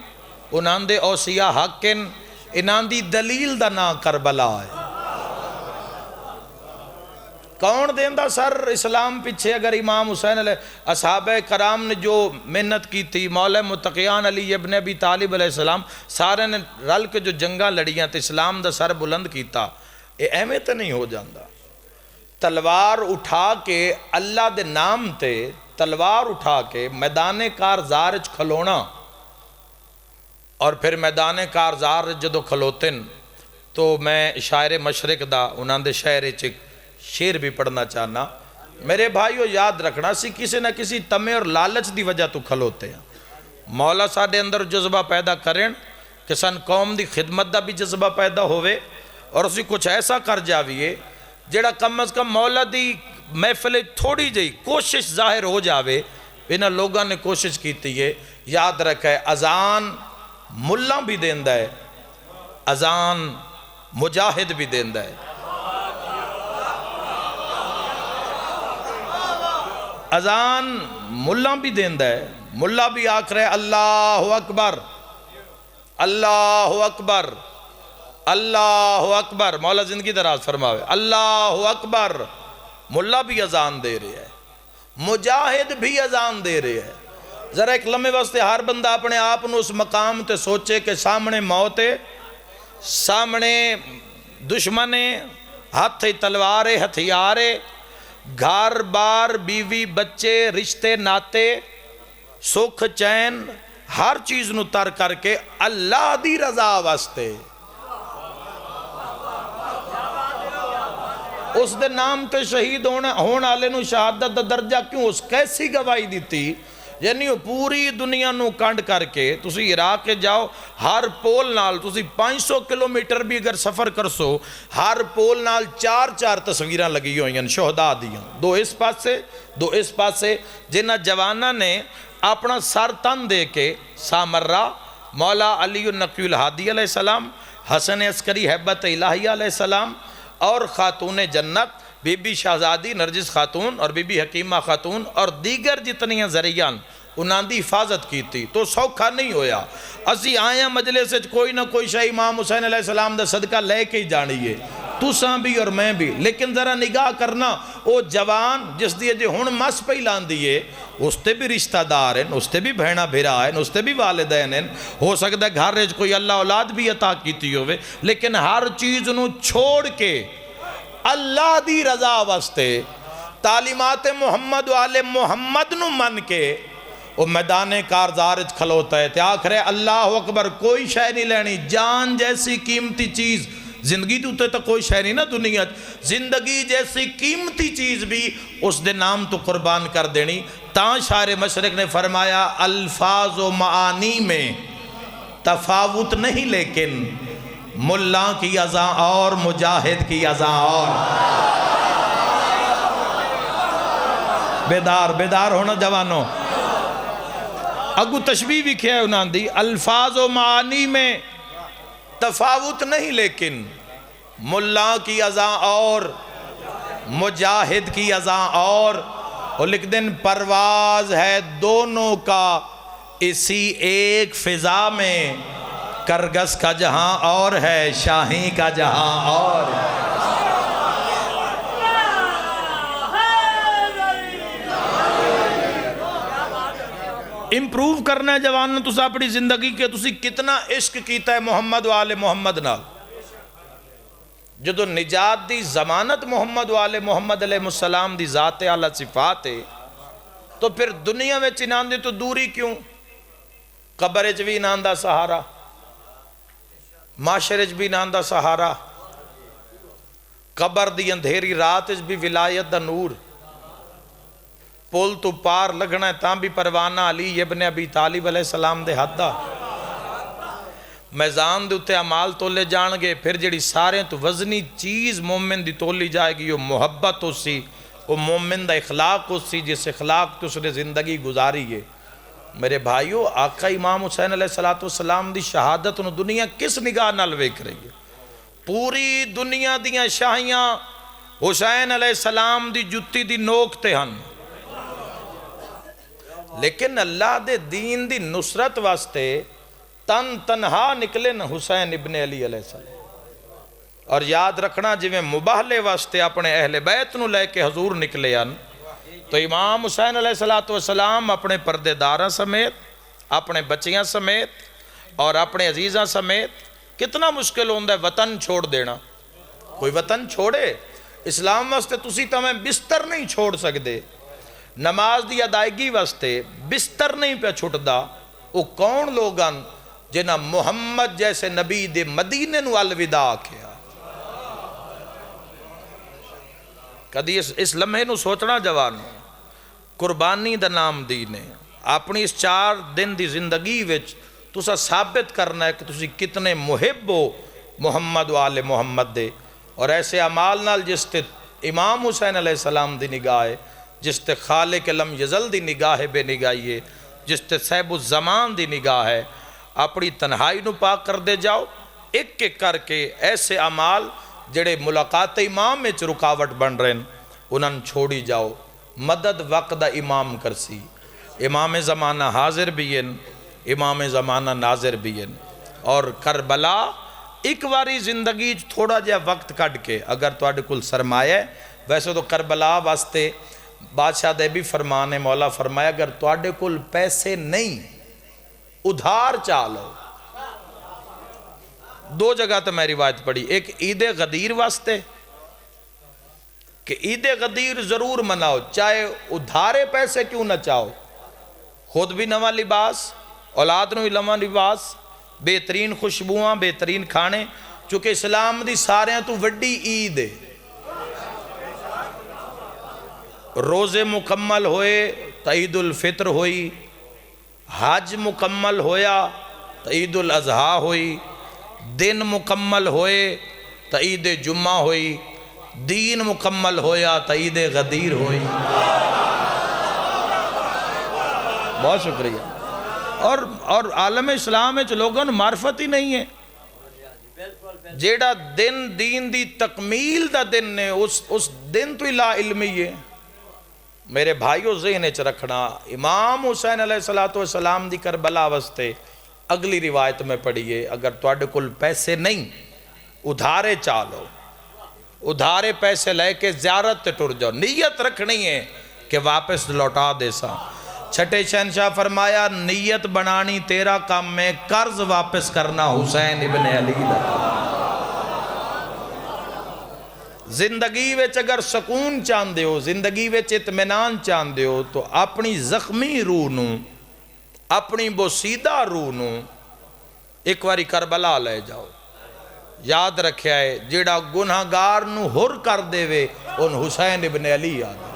انہاں دے اوصیاء حق کن، انہاں دی دلیل دا نا کربلا ہے۔ کون دیندہ سر اسلام پیچھے؟ اگر امام حسین علیہ اصحابہ کرام نے جو محنت کی تھی، مولا متقیان علی ابن ابی طالب علیہ السلام سارے نے رل کے جو جنگاں لڑیاں تے اسلام دا سر بلند کیتا، یہ ایویں تے نہیں ہو جاندہ۔ تلوار اٹھا کے اللہ دے نام تے تلوار اٹھا کے میدان کارزار کھلونا، اور پھر میدان کارزار جدو کھلوتن تو میں شاعر مشرق دا انہاں دے شہر چک شیر بھی پڑھنا چاہنا۔ میرے بھائیو یاد رکھنا سی کسی نہ کسی تمے اور لالچ دی وجہ تو کھلوتے ہیں۔ مولا ساڈے اندر جذبہ پیدا کریں کہ سن قوم دی خدمت دا بھی جذبہ پیدا ہوئے، اور اسی کچھ ایسا کر جاویے جیڑا کم از کم مولا دی محفل تھوڑی جئی کوشش ظاہر ہو جاوے۔ انہاں لوگاں نے کوشش کیتی ہے۔ یاد رکھے اذان ملہ بھی دیندہ ہے، اذان مجاہد بھی دیندہ ہے۔ اذان ملہ بھی دیندہ ہے، ملہ بھی آکھ رہے اللہ اکبر اللہ اکبر اللہ اکبر، مولا زندگی دراز فرماوے، اللہ اکبر، ملہ بھی اذان دے رہے ہے، مجاہد بھی اذان دے رہے ہے۔ ذرا ایک لمحے واسطے ہر بندہ اپنے آپ نو اس مقام تے سوچے کہ سامنے موت ہے، سامنے دشمن ہے، ہاتھ تلوار ہتھیار، گھر بار بیوی بچے رشتے ناتے سکھ چین ہر چیز نو تر کر کے اللہ دی رضا واسطے اس دے نام تے شہید ہون آلے نو شہادت دا درجہ کیوں؟ اس کیسی گواہی دیتی؟ یعنی پوری دنیا نو کانڈ کر کے تسی عراق کے جاؤ، ہر پول نال تسی 500 کلومیٹر بھی اگر سفر کرسو، ہر پول نال 4 تصویریں لگی ہوئی ہیں شہداء دیاں، 2 اس پاس سے 2 اس پاس سے، جنہ جوانہ نے اپنا سر تن دے کے سامرہ مولا علی النقی الہادی علیہ السلام، حسن عسکری ہیبت الہی علیہ السلام، اور خاتون جنت بی بی شہزادی نرجس خاتون اور بی بی حکیمہ خاتون اور دیگر جتنی ذریعان انہاں دی حفاظت کی تھی۔ تو سوکھا نہیں ہویا، اسی آیا مجلس سے کوئی نہ کوئی شاہ امام حسین علیہ السلام دا صدقہ لے کے ہی جانیے، تساں بھی اور میں بھی۔ لیکن ذرا نگاہ کرنا، او جوان جس دیئے جو ہن مس پہ لان دیئے، اس تے بھی رشتہ دار ہیں، اس تے بھی بہنہ بھیرا ہیں، اس تے بھی والدین ہیں، ہو سکتا ہے گھر رج کوئی اللہ اولاد بھی عطا کیتی ہوئے، لیکن ہر چیز نو چھوڑ کے اللہ دی رضا واسطے تعلیمات محمد والے محمد نو من کے وہ میدان کارزارج کھلوتا ہے، تے آخرے اللہ اکبر، کوئی شے نہیں لینی، جان جیسی قیمتی چیز زندگی تو تے کوئی شے نہیں نا دنیا، زندگی جیسی قیمتی چیز بھی اس دے نام تو قربان کر دینی۔ تاں شاعر مشرق نے فرمایا الفاظ و معانی میں تفاوت نہیں، لیکن ملہ کی اذان اور مجاہد کی اذان اور۔ بیدار ہونا جوانوں، اگو تشبیہ بھی کیا ہے انہاں دی، الفاظ و معانی میں تفاوت نہیں، لیکن ملہ کی اذان اور مجاہد کی اذان اور لکھ دن پرواز ہے دونوں کا اسی ایک فضا میں، کرگس کا جہاں اور ہے شاہی کا جہاں اور۔ امپروو کرنا ہے جوان تسا اپنی زندگی کے، تسی کتنا عشق کیتا ہے محمد والے محمد نال۔ جدو نجات دی ضمانت محمد والے محمد علیہ السلام دی ذات اعلیٰ صفات ہے، تو پھر دنیا میں چنان دی تو دوری کیوں؟ قبر چ بھی نان دا سہارا، معاشرے چ بھی نان دا سہارا، قبر دی اندھیری رات چ بھی ولایت دا نور، پول تو پار لگنا ہے تاں بھی پروانہ علی ابن ابی طالب علیہ السلام دے حدہ، میزان دے اتے عمال تولے جان گے، پھر جڑی سارے تو وزنی چیز مومن دی تولی جائے گی، وہ محبت ہو سی، وہ مومن دا اخلاق ہو سی، جس اخلاق تو اس نے زندگی گزاری ہے۔ میرے بھائیو آقا امام حسین علیہ السلام دی شہادت نو دنیا کس نگاہ نال ویکھ رہی ہے؟ پوری دنیا دیاں شاہیاں حسین علیہ السلام دی جتی دی نوک تے ہن، لیکن اللہ دے دین دی نصرت واسطے تنہا نکلے نا حسین ابن علی علیہ السلام۔ اور یاد رکھنا جویں مباہلے واسطے اپنے اہل بیت نو لے کے حضور نکلے ہن، تو امام حسین علیہ السلام اپنے پردے داراں سمیت، اپنے بچیاں سمیت اور اپنے عزیزاں سمیت، کتنا مشکل ہوندہ ہے وطن چھوڑ دینا۔ کوئی وطن چھوڑے؟ اسلام واسطے تسی تمہیں بستر نہیں چھوڑ سکتے، نماز دی ادائیگی واسطے بستر نہیں پہ چھٹدا۔ وہ کون لوگاں جنہ محمد جیسے نبی دے مدینے نو الوداع کیا؟ کدی اس لمحے نو سوچنا جوانو، قربانی دا نام دین ہے۔ اپنی اس 4 دن دی زندگی وچ تسا ثابت کرنا ہے کہ تسی کتنے محب ہو محمد و آل محمد دے، اور ایسے اعمال نال جس تے امام حسین علیہ السلام دی نگاہ ہے، جس تے خالق لم یزل دی نگاہ بے نگاہی ہے، جس تے صاحب الزمان دی نگاہ ہے، اپنی تنہائی نو پاک کر دے جاؤ، ایک ایک کر کے ایسے اعمال جڑے ملاقات امام میں رکاوٹ بن رہے ہیں انہاں چھوڑی جاؤ۔ مدد وقت دا امام کرسی، امام زمانہ حاضر بھی ہیں، امام زمانہ ناظر بھی ہیں۔ اور کربلا ایک واری زندگی تھوڑا جہا وقت کٹ کے اگر تواڈے کل سرمایہ ہے، ویسے تو کربلا واسطے بادشاہ دے بھی فرمان ہے، مولا فرمایا اگر تواڈے کل پیسے نہیں ادھار چالو۔ 2 جگہ تو میں روایت پڑھی، ایک عید غدیر واسطے کہ عید غدیر ضرور مناؤ، چاہے ادھارے پیسے کیوں نہ چاہو، خود بھی نواں لباس، اولاد نو بھی نواں لباس، بہترین خوشبوواں، بہترین کھانے، چونکہ اسلام دی ساریاں تو وڈی عید ہے۔ روزے مکمل ہوئے تو عید الفطر ہوئی، حج مکمل ہویا تو عید الاضحیٰ ہوئی، دن مکمل ہوئے تو عید جمعہ ہوئی، دین مکمل ہویا تو عید غدیر ہوئی۔ بہت شکریہ۔ اور عالم اسلام میں لوگوں نے معرفت ہی نہیں ہے، جیڑا دن دین دی تکمیل دا دن نے اس دن تو لا علمی ہے۔ میرے بھائیو ذہن وچ رکھنا، امام حسین علیہ السلام دی کربلا واسطے اگلی روایت میں پڑھیے، اگر تواڈے کول پیسے نہیں ادھارے چالو، ادھارے پیسے لے کے زیارت تے ٹر جاؤ، نیت رکھنی ہے کہ واپس لوٹا دے سا۔ چھٹے شہنشاہ فرمایا نیت بنانی تیرا کام میں، قرض واپس کرنا حسین ابن علی دا کام۔ زندگی وچ اگر سکون چاندے ہو، زندگی وچ اطمینان چاندے ہو، تو اپنی زخمی روح نو، اپنی بوسیدہ روح نو ایک واری کربلا لے جاؤ۔ یاد رکھیا ہے جیڑا گناہگار نو ہر کر دے وے ان حسین ابن علی یاد ہے۔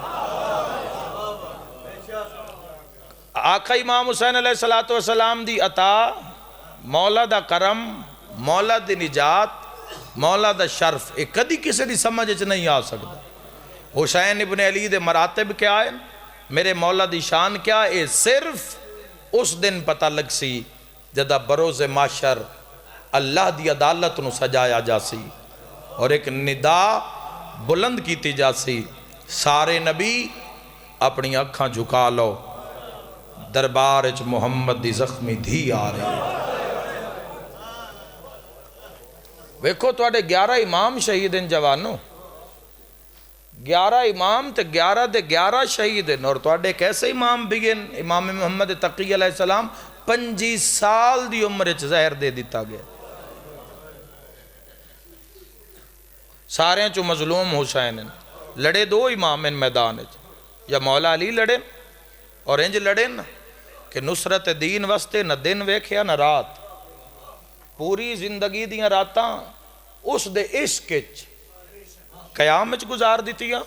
آقا امام حسین علیہ السلام دی عطا، مولا دا کرم، مولا دی نجات، مولا دا شرف، ایک کدی کسی دی سمجھ اچ نہیں آ سکتا۔ حسین ابن علی دے مراتب کیا ہے، میرے مولا دی شان کیا ہے، صرف اس دن پتہ لگ سی جدہ بروز معاشر اللہ دی عدالت نو سجایا جاسی اور ایک ندا بلند کیتی جاسی، سارے نبی اپنی اکھاں جھکا لو، دربار اچ محمد دی زخمی دھی آ رہی۔ ویکھو تواڈے 11 امام شہید ہیں جوانو، 11 امام تے 11 دے 11 شہید ہیں، اور تواڈے کیسے امام بھی ہیں؟ امام محمد تقی علیہ السلام 25 سال دی عمر اچ زہر دے دیتا گیا۔ سارے چو مظلوم حسین ہیں، لڑے 2 امام ان میدان اچ، یا مولا علی لڑے اور انج لڑے نا کہ نصرت دین واسطے نہ دن ویکھیا نہ رات، پوری زندگی دیاں راتاں اس دے عشق وچ قیام وچ گزار دیتیاں۔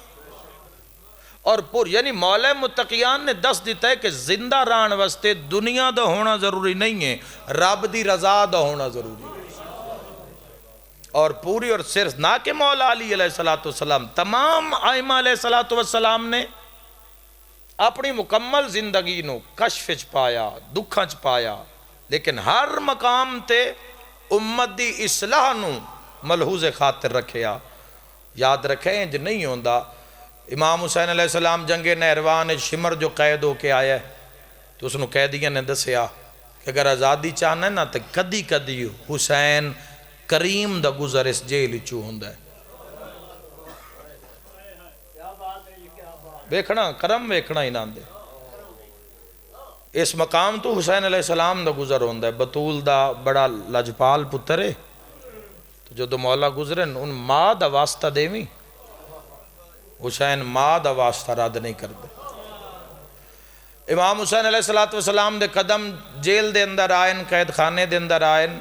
اور یعنی مولا متقیان نے دس دیتا ہے کہ زندہ رہن واسطے دنیا دا ہونا ضروری نہیں ہے، رب دی رضا دا ہونا ضروری ہے۔ اور پوری اور صرف نہ کہ مولا علی علیہ السلام، تمام ائمہ علیہ السلام نے اپنی مکمل زندگی نو کشف چ پایا، دکھاں چ پایا، لیکن ہر مقام تے امت دی اصلاح نو ملحوظ خاطر رکھیا۔ یاد رکھیں جو نہیں ہوندا، امام حسین علیہ السلام جنگ نہروان شمر جو قید ہو کے آیا ہے تو اس نو قیدیاں نے دسیا کہ اگر آزادی چاہنا ہے نا تو کدی کدی حسین کریم دا گزر اس جیل چو ہوندا ہے۔ ویکھنا کرم ویکھنا ہی نہ دے، اس مقام تو حسین علیہ السلام دا گزر ہوندا ہے۔ بطول دا بڑا لجپال پتر ہے تو جو مولا گزرن ان ماں دا واسطہ دیویں، حسین ماں دا واسطہ رد نہیں کردے۔ امام حسین علیہ السلام دے قدم جیل دے اندر آئین، قید خانے دے اندر آئین،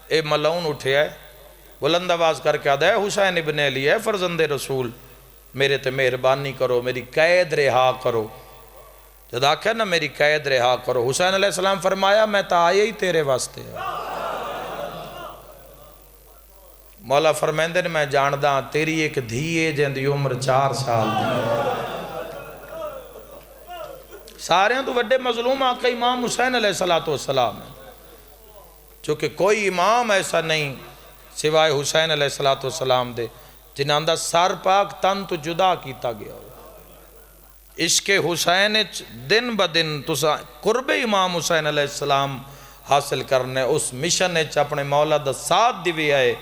اے ملعون اٹھے ہے، بلند آواز کر کے آدھا ہے حسین ابن علی ہے فرزند رسول، میرے تے مہربانی کرو، میری قید رہا کرو۔ جد آکھا نا میری قید رہا کرو، حسین علیہ السلام فرمایا میں تا آئے ہی تیرے واسطے ہے۔ مولا فرمیندے نے میں جاندہ تیری ایک دھیے جن دی عمر 4 سال دی، سارے ہیں تو وڈے مظلوم آقا امام حسین علیہ السلام ہے، چونکہ کوئی امام ایسا نہیں سوائے حسین علیہ السلام دے جنہاں دا سر پاک تن تو جدا کیتا گیا ہو۔ عشق حسین دن بدن تسا قرب امام حسین علیہ السلام حاصل کرنے اس مشن اپنے مولا دا ساتھ دیوی آئے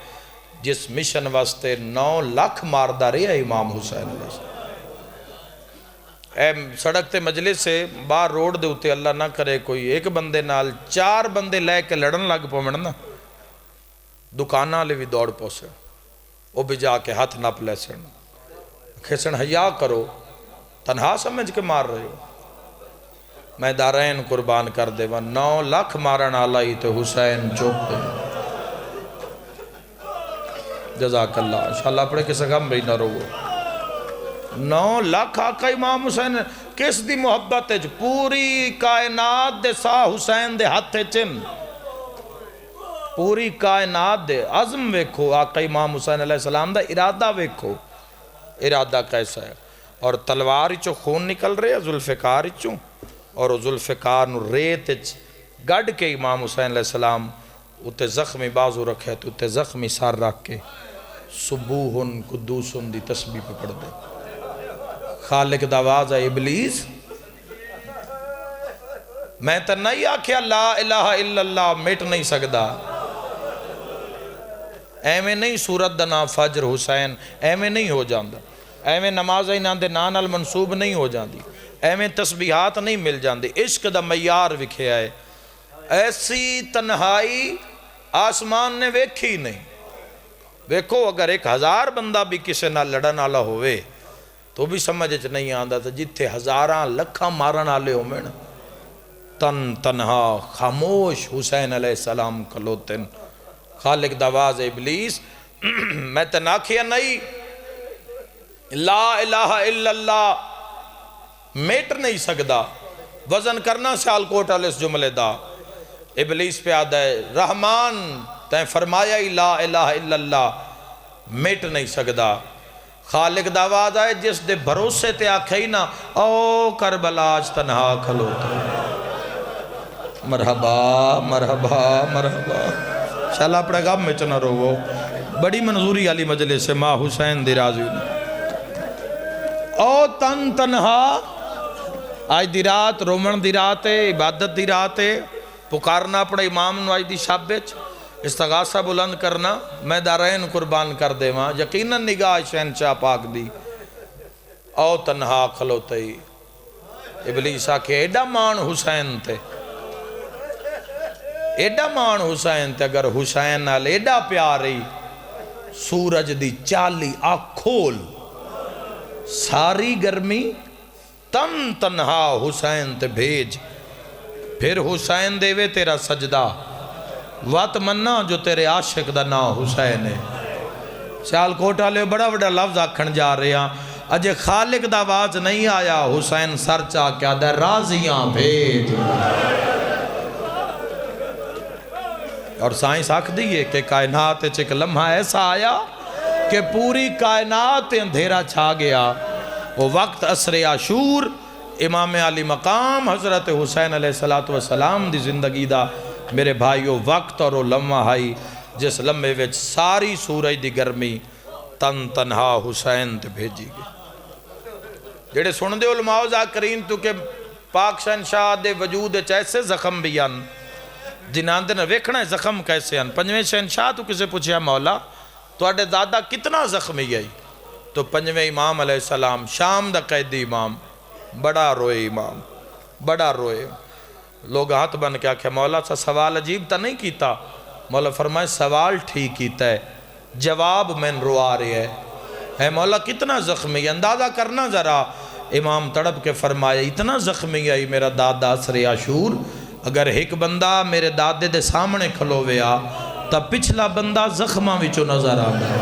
جس مشن واسطے 9 لاکھ ماردہ رہے امام حسین علیہ السلام۔ اے سڑک تے مجلس سے باہر روڈ دے ہوتے اللہ نہ کرے کوئی ایک بندے نال 4 بندے لے کے لڑن لگ پومن، دکانہ لے بھی دوڑ پوسے، وہ بھی جا کے ہاتھ نپ لے سن، کھیسن حیا کرو، تنہا سمجھ کے مار رہے ہو، میں دارین قربان کر دے 9 لاکھ مارن آلائی تے حسین چوپ دے۔ جزاک اللہ، انشاءاللہ پڑھے کسے غم بھی نہ رہو۔ 9 لاکھ آقا امام حسین کس دی محبت ہے، پوری کائنات دے سا حسین دے ہاتھ چن، پوری کائنات دے عزم ویکھو، آقا امام حسین علیہ السلام دا ارادہ ویکھو، ارادہ کیسا ہے، اور تلوار چو خون نکل رہے ہیں ذوالفقار چو، اور ذوالفقار نو ریت گڑ کے امام حسین علیہ السلام اتے زخمی بازو رکھے تو اتے زخمی سار رکھ کے سبوہن قدوسن دی تسبیح پہ پڑھ دے۔ خالق دعواز ہے ابلیس میں تو نہیں آکھیا لا الہ الا اللہ مٹ نہیں سکدا، ایویں نہیں سورت دا نام فجر حسین ایویں نہیں ہو جاندہ، ایویں نماز نام دے نال منصوب نہیں ہو جاندی، ایویں تسبیحات نہیں مل جاندی، عشق دا معیار وکھیا ہے۔ ایسی تنہائی آسمان نے ویکھی نہیں، ویکھو اگر 1000 بندہ بھی کسے نہ لڑن آلا ہوئے تو بھی سمجھ نہیں آندہ تھا، جتھے 1000 لکھاں مارن آلے ہو میں تنہا خاموش حسین علیہ السلام کلوتن۔ خالق دعواز ابلیس میں تناکھیا نہیں لا الہ الا اللہ میٹ نہیں سکدا، وزن کرنا سیال کوٹ علیہ اس جملے دا۔ ابلیس پہ آدھا ہے رحمان تین فرمایا ہی لا الہ الا اللہ میٹ نہیں سکدا۔ خالق دعواز آئے جس دے بھروسے تے آکھے ہی نا او کربلاج تنہا کھلوتا، مرحبا مرحبا مرحبا۔ شاءاللہ اپنے غم میں چنہ رو، بڑی منظوری علی مجلس سے ماں حسین دی راضی او تن تنہا، آج دی رات رومن دی رات ہے، عبادت دی رات ہے، پکارنا اپنے امام نو آج دی شابچ، استغاثہ بلند کرنا، میں دارین قربان کر دے ماں یقیناً نگاہ شہنشاہ پاک دی او تنہا کھلوتے ہی۔ ابلیس آکھے ایڈا مان حسین تے، ایڈا مان حسین تے، اگر حسین نال ایڈا پیاری سورج دی چالی آنکھ کھول، ساری گرمی تن تنہا حسین تے بھیج، پھر حسین دے وے تیرا سجدہ، وات مننا جو تیرے عاشق دا نا حسین ہے۔ سیال کوٹا لے بڑا بڑا لفظ آکھن جا رہے ہیں، اجے خالق دا آواز نہیں آیا، حسین سر چاہ کیا دے راضیاں بھیج۔ اور سائنس آکھ دیئے کہ کائنات ایک لمحہ ایسا آیا کہ پوری کائنات اندھیرا چھا گیا، وہ وقت عصر عاشور امام علی مقام حضرت حسین علیہ السلام دی زندگی دا میرے بھائیو وقت اور لمحہ ہائی جس لمحے وچ ساری سورج دی گرمی تن تنہا حسین تے بھیجی گئی۔ جڑے سن دے علماء ذاکرین تو کہ پاک شہنشاہ دے وجود ایسے زخم بھی ہیں جنہاں دے ویکھنا ہے زخم کیسے ہیں۔ پنجویں شہنشاہ تو کسے پوچھیا مولا تو اڈے دادا کتنا زخمی ہے؟ تو پنجویں امام علیہ السلام شام دا قیدی امام بڑا روئے، امام بڑا روئے۔ لوگ ہاتھ بن کے آکھے مولا سا سوال عجیب تا نہیں کیتا؟ مولا فرمائے سوال ٹھیک کیتا ہے، جواب میں روا رہے ہے مولا کتنا زخمی ہے اندازہ کرنا ذرا۔ امام تڑپ کے فرمایا اتنا زخمی ہے میرا دادا اثر عاشور، اگر ایک بندہ میرے دادے دے سامنے کھلویا تب پچھلا بندہ زخماں وچوں نظر آتا ہے۔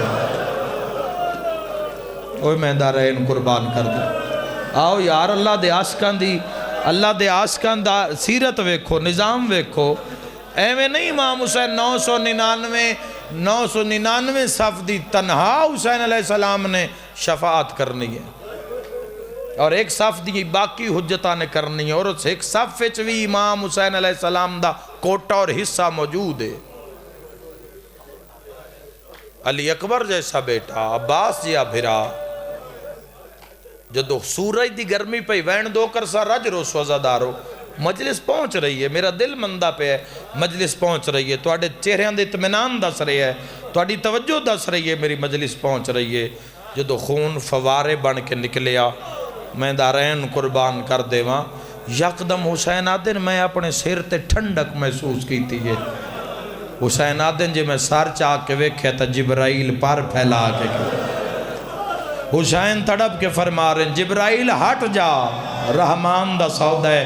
اوہ میں دارین قربان کر دوں۔ آؤ یار اللہ دے عاشقان دا سیرت ویکھو، نظام ویکھو۔ ایویں نہیں امام حسین 999 صف دی تنہا حسین علیہ السلام نے شفاعت کرنی ہے اور ایک صف دی باقی حجتہ نے کرنی ہے، اور اس ایک صف وچ بھی امام حسین علیہ السلام دا کوٹا اور حصہ موجود ہے۔ علی اکبر جیسا بیٹا، عباس جیا بھرا، جدو سورج دی گرمی پہ وین دو کر سا رج رو سوزادارو مجلس پہنچ رہی ہے، میرا دل مندہ پہ ہے، مجلس پہنچ رہی ہے، توڑے چہرے دے اطمینان دس رہی ہے، توڑی توجہ دس رہی ہے، میری مجلس پہنچ رہی ہے۔ جدو خون فوارے بن کے نکلیا میں دارین قربان کر دے وہاں یکدم حسین آدن میں اپنے سر تے ٹھنڈک محسوس کی تھی ہے۔ حسین آدن جی میں سار چاہ کے ویکھے تا جبرائیل پر پھیلا کے حسین تڑپ کے فرما رہے ہیں جبرائیل ہٹ جا، رحمان دا سودہ ہے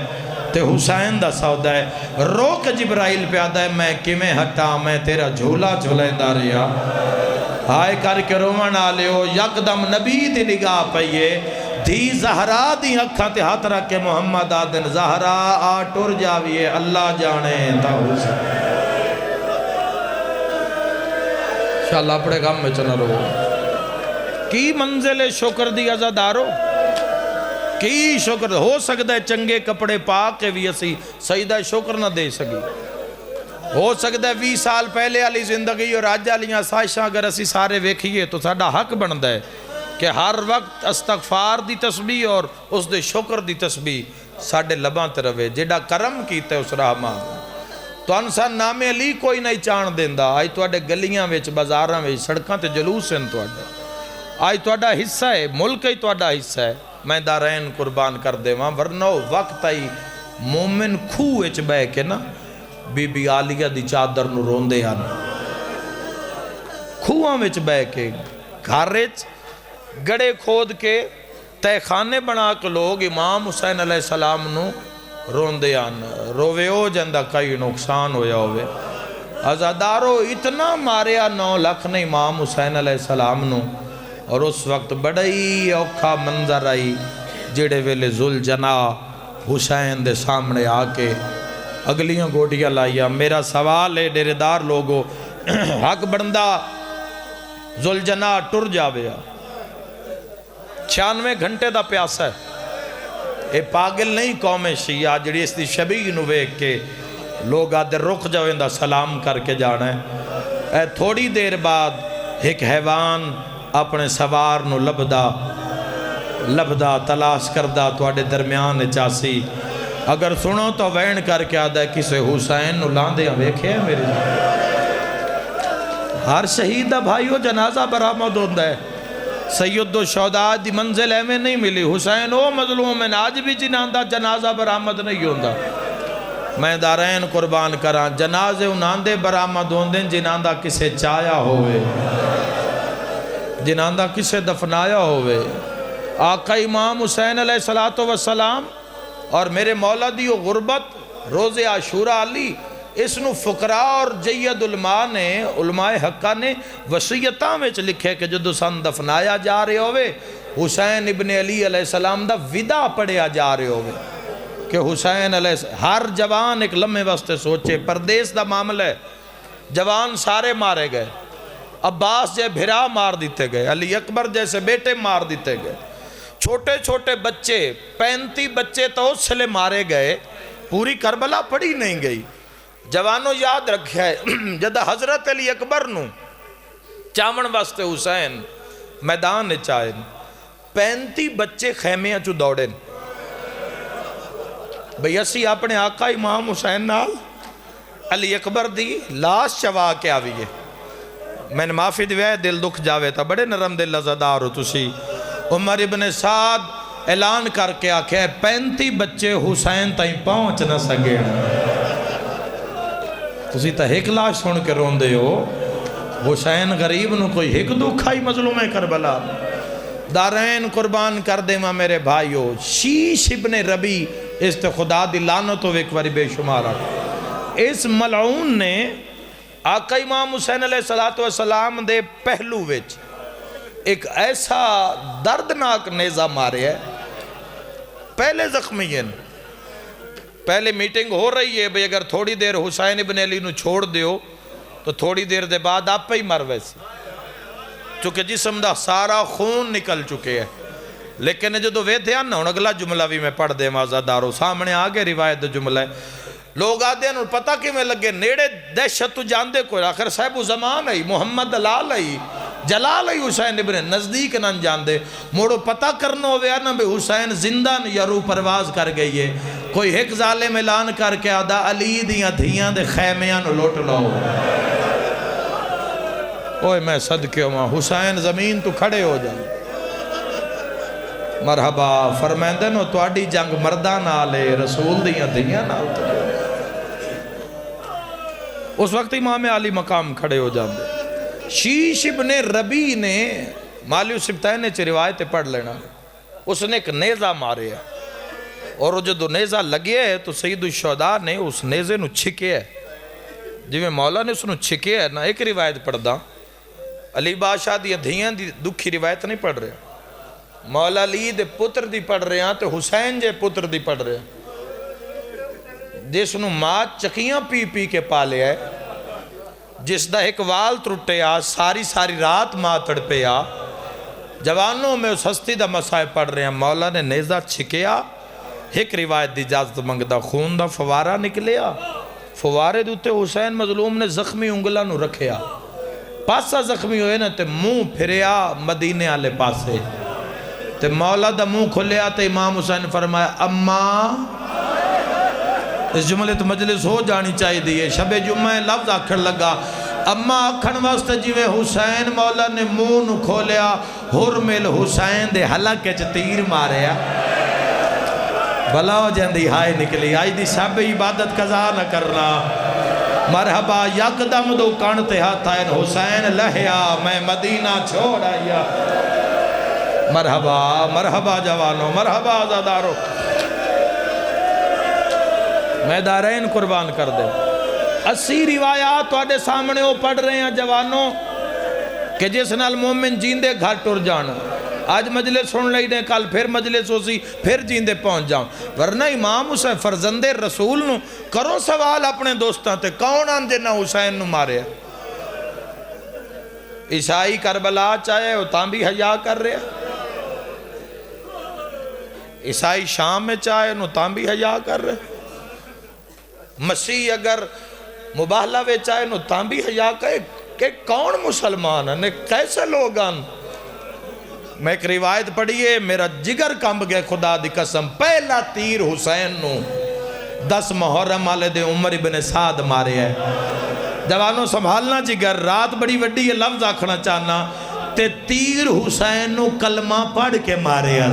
تے حسین دا سودہ ہے۔ رو کے جبرائیل پہ آدھا ہے میں کمیں ہٹا، میں تیرا جھولا جھولے دا رہا ہائے کر کے رومن آلے ہو۔ یکدم نبی دی نگاہ پہیے دھی زہرا دی اکھاں تے ہاتھ رکھ کے محمد آدن زہرا آ ٹر جاویے اللہ جانے تا حسین۔ انشاءاللہ اپنے غم میں چنا رہو کی منزل شکر دی عزادارو کی شکر ہو سکتا ہے چنگے کپڑے پاک کے بھی اسی سجدہ شکر نہ دے سکی، ہو سکتا ہے 20 سال پہلے علی زندگی اور آج علیاں سائشاں اگر اسی سارے ویکھئے تو ساڑھا حق بندہ ہے کہ ہر وقت استغفار دی تسبیح اور اس دے شکر دی تسبیح ساڑھے لباں تروے جیڑا کرم کیتے اس رحمان تو انسان نام علی کوئی نہیں چان دیندہ آئی تو اڈے گلیاں ویچ بازاراں ویچ سڑکاں تے جلوس ہیں تو اڈے آئی تو اڈا حصہ ہے ملک ہی تو اڈا حصہ ہے۔ میں دارین قربان کر دے وہاں ورنہ وقت آئی مومن کھوہ اچ بے کے نا بی بی آلیہ دی چادر نو روندے آنا کھوہاں وچ بے کے گھارچ گڑے کھود کے تے خانے بنا کے لوگ امام حسین علیہ السلام نو روندے آنا روے ہو جندہ کئی نقصان ہویا ہوئے عزادارو اتنا ماریا 9 لاکھ نے امام حسین علیہ السلام نو اور اس وقت بڑی اوکھا منظر آئی جڑے ویلے ذوالجناح حسین دے سامنے آکے اگلیاں گوٹیاں لائیا۔ میرا سوال ہے ڈیرے دار لوگو حق بندہ ذوالجناح ٹر جاویا 96 گھنٹے دا پیاسا ہے، اے پاگل نہیں قوم شیعہ جڑی اس دی شبیہ نو ویکھ کے لوگ آدھے رک جاویں دا سلام کر کے جانا ہے۔ اے تھوڑی دیر بعد ایک حیوان اپنے سوار نو لبدا تلاش کردہ تو اڈے درمیان چاسی اگر سنو تو وین کر کے آدھا ہے کسے حسین نو لاندے ہیں ویکھے ہیں میرے ہر شہیدہ بھائیو جنازہ برآمد ہوندہ ہے۔ سید الشہداء دی منزل ایمیں نہیں ملی، حسین او مظلوم ہے آج بھی جناندہ جنازہ برآمد نہیں ہوندہ۔ میں دارین قربان کران جنازے اناندے برآمد ہوندے جناندہ کسے چایا ہوئے جناندہ کسے دفنایا ہوئے۔ آقا امام حسین علیہ السلام اور میرے مولا دیو غربت روز عاشورہ علی اس نو فقراء اور جید علماء حقہ نے وصیتاں وچ لکھے کہ جدو سن دفنایا جا رہے ہوئے حسین ابن علی علیہ السلام دا ودا پڑھیا جا رہے ہوئے کہ حسین علیہ السلام ہر جوان ایک لمحے واسطے سوچے پردیس دا معاملہ ہے، جوان سارے مارے گئے، عباس جے بھرا مار دیتے گئے، علی اکبر جیسے بیٹے مار دیتے گئے، چھوٹے چھوٹے بچے 35 بچے تو اس سے مارے گئے، پوری کربلا پڑی نہیں گئی۔ جوانوں یاد رکھا ہے جدہ حضرت علی اکبر نو چاون واسطے حسین میدان چاہے 35 بچے خیمے چو دوڑے بھئی اسی اپنے آقا امام حسین نال علی اکبر دی لاش چوا کے آویے۔ میں نے معافی دیوائے دل دکھ جاوے تھا، بڑے نرم دل لزدار ہو تسی۔ عمر ابن سعد اعلان کر کے آکھے 35 بچے حسین تائیں پہنچ نہ سکے، تسی تا ایک لاش سن کے رون دے ہو، حسین غریب نو کوئی ایک دکھائی مظلوم کربلا، دارین قربان کر دے ماں میرے بھائیو۔ شیش ابن ربی اس تے خدا دی لعنتو ایک باری بے شمارا، اس ملعون نے آقا امام حسین علیہ السلام دے پہلو وچ ایک ایسا دردناک نیزہ مارے ہے۔ پہلے زخمی ہیں، پہلے میٹنگ ہو رہی ہے بھئی اگر تھوڑی دیر حسین ابن علی نو چھوڑ دیو تو تھوڑی دیر دے بعد آپ پہ ہی مر ویسے، چونکہ جسم دا سارا خون نکل چکے ہیں۔ لیکن جو دو ویدھے ہیں نا، اگلا جملہ بھی میں پڑھ دے مازادارو، سامنے آگے روایت جملہ ہے۔ لوگ آدھے ہیں پتہ کہ میں لگے نیڑے دہشت تو جاندے کوئی، آخر صاحب زمان ہے محمد لال ہے جلال ہے حسین ابن نزدیک نہ جاندے، موڑو پتہ کرنا ہوئے نا بے حسین زندہ یا روح پرواز کر گئی ہے، کوئی ایک ظالم اعلان کر کے آدھا علی دیاں دھیاں دے خیمیاں نو لوٹ لو۔ اوہ میں صدقے ہوں حسین زمین تو کھڑے ہو جائے، مرحبا فرمائندے نو تواڈی جنگ مردان آلے رسول دیاں دھیاں نال تو اس وقت امام علی مقام کھڑے ہو جاندے۔ شیش ابن ربی نے مالی سبتائے نے چی روایت پڑھ لینا، اس نے ایک نیزہ مارے ہے اور جو دو نیزہ لگے ہے تو سید الشہداء نے اس نیزے نو چھکے ہے، جی میں مولا نے اس نو چھکے ہے نا۔ ایک روایت پڑھ دا، علی بادشاہ دی دھیاں دی دکھی روایت نہیں پڑھ رہے، مولا علی دے پتر دی پڑھ رہے ہیں تو حسین جے پتر دی پڑھ رہے ہیں، جس نو ماں چکیاں پی پی کے پالے ہے، جس دا ایک وال ترٹے آ ساری رات ماں تڑپے آ، جوانوں میں اس ہستی دا مسائب پڑھ رہے ہیں۔ مولا نے نیزہ چھکیا، ایک روایت دی اجازت منگتا، خون دا فوارہ نکلیا، فوارے دوتے حسین مظلوم نے زخمی انگلہ نو رکھیا، پاسا زخمی ہوئے نا تے منہ پھریا مدینے آلے پاسے، تے مولا دا منہ کھلیا تے امام حسین فرمایا اماں، اس جملے تو مجلس ہو جانی چاہی دیئے، شب جمعہ لفظ آکھر لگا، اماں آکھن واسطے جیوے حسین مولا نے منہ نو کھولیا، حرمل حسین دے حلقے چ تیر ماریا، بھلا ہو جاندی ہائے نکلی، آئی دی سب عبادت قضا نہ کرنا، مرحبا یک دم دو کانتے ہاتھ آئین حسین لہیا میں مدینہ چھوڑ آیا، مرحبا مرحبا جوانو، مرحبا آزادارو، میں دارین قربان کر دے۔ 80 روایات تو آدھے سامنے ہو پڑھ رہے ہیں جوانوں کہ جس نال مومن جیندے گھر ٹر جانا، آج مجلس سن لئی دیں، کل پھر مجلس ہو سی پھر جیندے پہنچ جاؤں، ورنہ امام حسین فرزند رسول نو کرو سوال اپنے دوستان تے کون آن جنہ حسین نو مارے ہیں؟ عیسائی کربلا چاہے وہ تاں بھی حیاء کر رہے ہیں، عیسائی شام میں چاہے نو تاں بھی حیاء کر رہے ہیں، مسیح اگر مباہلہ وے چاہے نو تاں بھی حیاء کہے کہ کون مسلمان ہے کیسے لوگان۔ میں ایک روایت پڑھئے میرا جگر کمب گئے خدا دی قسم، پہلا تیر حسین نو 10 محرم والے دے عمر ابن سعد مارے ہے۔ جوانوں سنبھالنا جگر، رات بڑی وڈی یہ لفظ آکھنا چاہنا تے تیر حسین نو کلمہ پڑھ کے مارے ہے،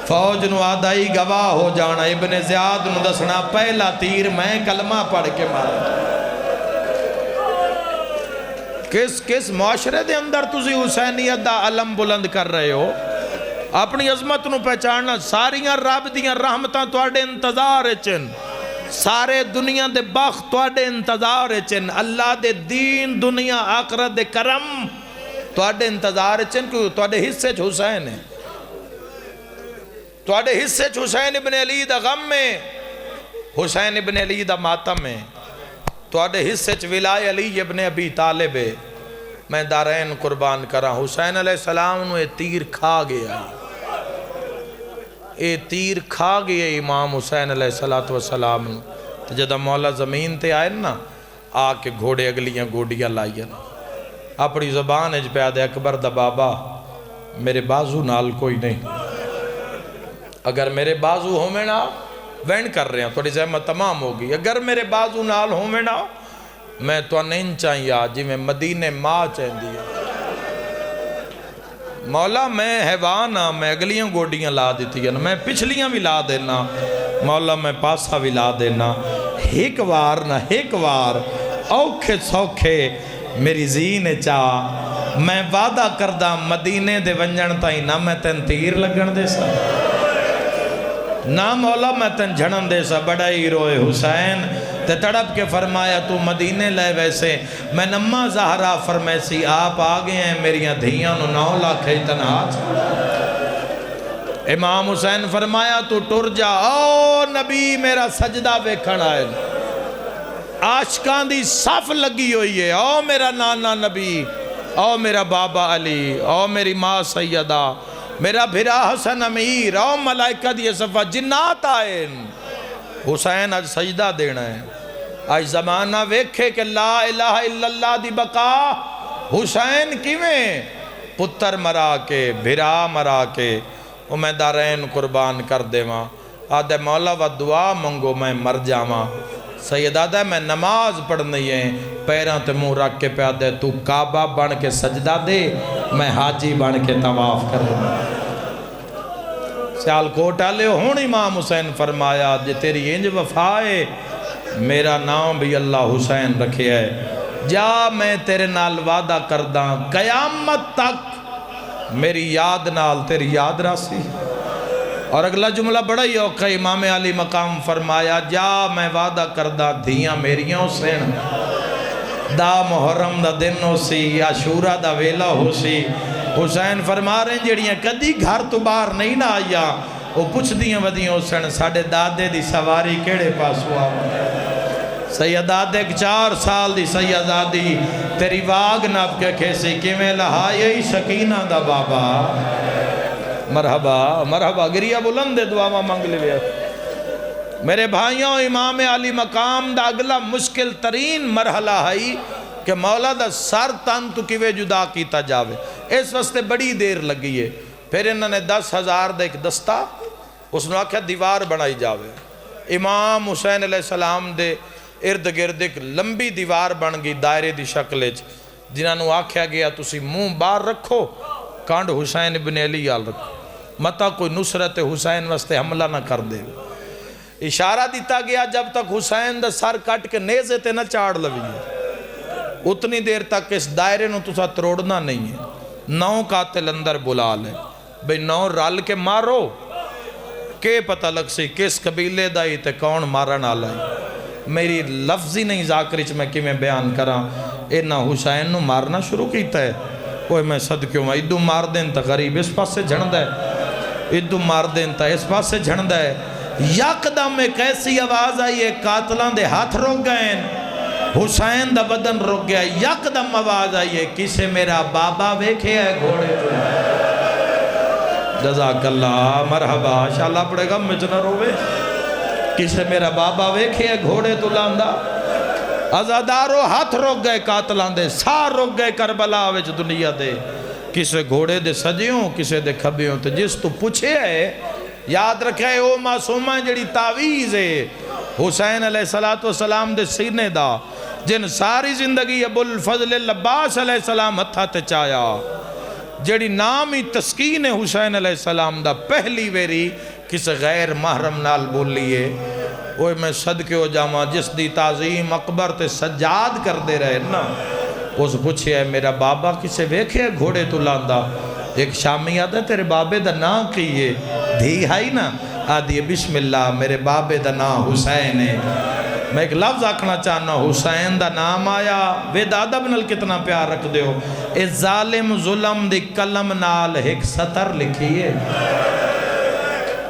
فوج نو آدھائی گواہ ہو جانا، ابن زیاد نو دسنا پہلا تیر میں کلمہ پڑھ کے مارا۔ کس معاشرے دے اندر تسی حسینیت دا علم بلند کر رہے ہو؟ اپنی عظمت نو پہچاننا، ساریاں رب دیاں رحمتاں تواڈے انتظار چن، سارے دنیا دے بخت تواڈے انتظار چن، اللہ دے دین دنیا آخرت دے کرم تواڈے انتظار چن، کیوں تواڈے حصے چ حسین ہے، تواڈے حصے چ حسین ابن علی دا غم میں، حسین ابن علی دا ماتم میں، تواڈے حصے چ ولائے علی ابن ابی طالب ہے، میں دارین قربان کرا حسین علیہ السلام نو اے تیر کھا گیا اے تیر کھا گیا امام حسین علیہ السلام نو تو جدہ مولا زمین تے آئے نا آ کے گھوڑے اگلیاں گوڑیاں لائیں اپنی زبان اج پہ آدھے اکبر دا بابا میرے بازو نال کوئی نہیں اگر میرے بازو ہوں میں نا وین کر رہے ہیں تھوڑی زحمت تمام ہوگی اگر میرے بازو نال ہوں میں نا میں تو نہیں چاہیے جی میں مدینے ماں چاہیں دیا مولا میں حیوان ہاں میں اگلیاں گوڑیاں لا دیتی ہیں میں پچھلیاں بھی لا دینا مولا میں پاسا بھی لا دینا ایک وار نہ ایک وار اوکھے سوکھے میری زین چاہ میں وعدہ کردہ مدینے دے ونجن تائیں نہ میں تین تیر لگن دے سا نہ مولا میں تن جھڑن دے سا بڑا ہی روئے حسین تے تڑپ کے فرمایا تو مدینے لے ویسے میں نمہ زہرہ فرمیسی آپ آگے ہیں میریاں دھیاں نو 9 لاکھ ہے تنہا امام حسین فرمایا تو ٹر جا او نبی میرا سجدہ ویکھن آئے عاشقان دی صف لگی ہوئی ہے او میرا نانا نبی او میرا بابا علی او میری ماں سیدہ میرا بھرا حسن امیر او ملائکہ دی صفہ جنات آئین حسین آج سجدہ دینا ہے آج زمانہ ویکھے کہ لا الہ الا اللہ دی بقا حسین کیویں پتر مرا کے بھرا مرا کے میں دارین قربان کر دے ماں آدھے مولا و دعا منگو میں مر جا ماں سید آدھے میں نماز پڑھنی ہے پیران تے منہ رکھ کے پہ آدھے تو کعبہ بن کے سجدہ دے میں حاجی بن کے طواف کر دوں سیال کوٹا لے ہون امام حسین فرمایا جے تیری انج وفائے میرا نام بھی اللہ حسین رکھے ہے جا میں تیرے نال وعدہ کرداں قیامت تک میری یاد نال تیری یاد راسی اور اگلا جملہ بڑا ہی اوکھا امام علی مقام فرمایا جا میں وعدہ کردہ دھیاں میریاں حسین دا محرم دا دن ہو سی عاشورہ دا ویلہ ہو سی حسین فرما رہے ہیں جڑیاں کدی گھر تو باہر نہیں نہ آیا وہ پوچھ دیاں ودیاں حسین ساڑھے دادے دی سواری کیڑے پاس ہوا سیدادے 4 سال دی سیدادی تیری واگ ناب کے کھیسی کیویں لہائی سکینہ دا بابا مرحبا مرحبا گریہ بلند دعا مانگ لے میرے بھائیوں امام علی مقام دا اگلا مشکل ترین مرحلہ ہے کہ مولا دا سر تن تو کیویں جدا کیتا جاوے اس واسطے بڑی دیر لگی ہے پھر انہوں نے 10,000 دا ایک دستہ اس نے آکھا دیوار بنائی جاوے امام حسین علیہ السلام دے ارد گرد ایک لمبی دیوار بن گئی دائرے دی شکل جنہاں نو آکھیا گیا تسی منہ باہر رکھو کانڈ حسین ابن علی آل رکھو متا کوئی نصرت حسین واسطے حملہ نہ کر دے اشارہ دیتا گیا جب تک حسین دا سر کٹ کے نیزے تے نہ چاڑ لوی اتنی دیر تک اس دائرے نو تسا تروڑنا نہیں ہے 9 قاتل اندر بلا لے بھئی 9 رال کے مارو کہ پتہ لگ سی کس قبیلے دائی تے کون مارن آلائی میری لفظی نہیں ذاکرچ میں کی میں بیان کراں اینا حسین نو مارنا شروع کیتا ہے کوئی میں صدقیوں میں ادو مار دین تا غریب اس پاس سے جھڑ ہے ادو مار دین تا اس پاس سے جھڑ ہے یکدم ایک ایسی آواز آئی ہے قاتلان دے ہاتھ روک گئے حسین دا بدن رک گیا یکدم آواز آئی ہے کسے میرا بابا ویکھے ہے گھوڑے جزاک اللہ مرحبا شاءاللہ پڑے گا مجھ نہ روے کسے میرا بابا ویکھے ہے گھوڑے تو لاندہ ازادارو ہاتھ روک گئے قاتلان دے سار روک گئے کربلا وچ دنیا دے کسے گھوڑے دے سجیوں کسے دے کھبیوں تے جس تو پوچھے ہے یاد رکھے او معصومہ جڑی تعویز ہے حسین علیہ السلام دے سینے دا جن ساری زندگی ابو الفضل العباس علیہ السلام ہتھا تے چایا جڑی نامی تسکین حسین علیہ السلام دا پہلی ویری کسے غیر محرم نال بول لیے اوہ میں صدقے ہو جاما جس دی تعظیم اکبر تے سجاد کر دے رہے نا اس پوچھے ہے میرا بابا کسے ویکھے گھوڑے تو لاندہ ایک شامی آتا ہے تیرے بابے دا نا کیے دھی ہائی نا آدھی بسم اللہ میرے بابے دا نا حسین ہے میں ایک لفظ آکھنا چاہنا حسین دا نام آیا وید ادب نال کتنا پیار رکھ دے ہو اے ظالم ظلم دی کلم نال ایک سطر لکھیے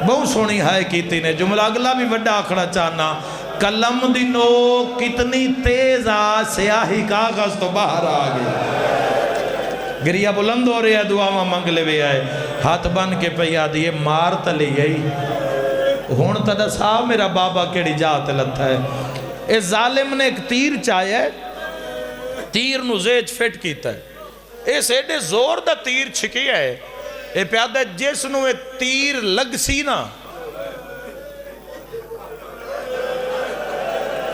بہت سونی ہائے کیتی نے جملہ اگلا بھی بڑا آکھنا چاہنا کلم دی نو کتنی تیز سیاہی کاغذ تو باہر آگئی گریہ بلند ہو رہا ہے، دعاواں منگ لے وے آئے، ہاتھ بن کے پیا دیئے مار تلی گئی ہون تا دسا میرا بابا کیڑی جات لتا ہے۔ اس ظالم نے ایک تیر چاہیا ہے، تیر نو زیج فٹ کیتا ہے، اس ایڈے زور دا تیر چھکیا ہے، اے پیادہ جس نو اے تیر لگ سی نا،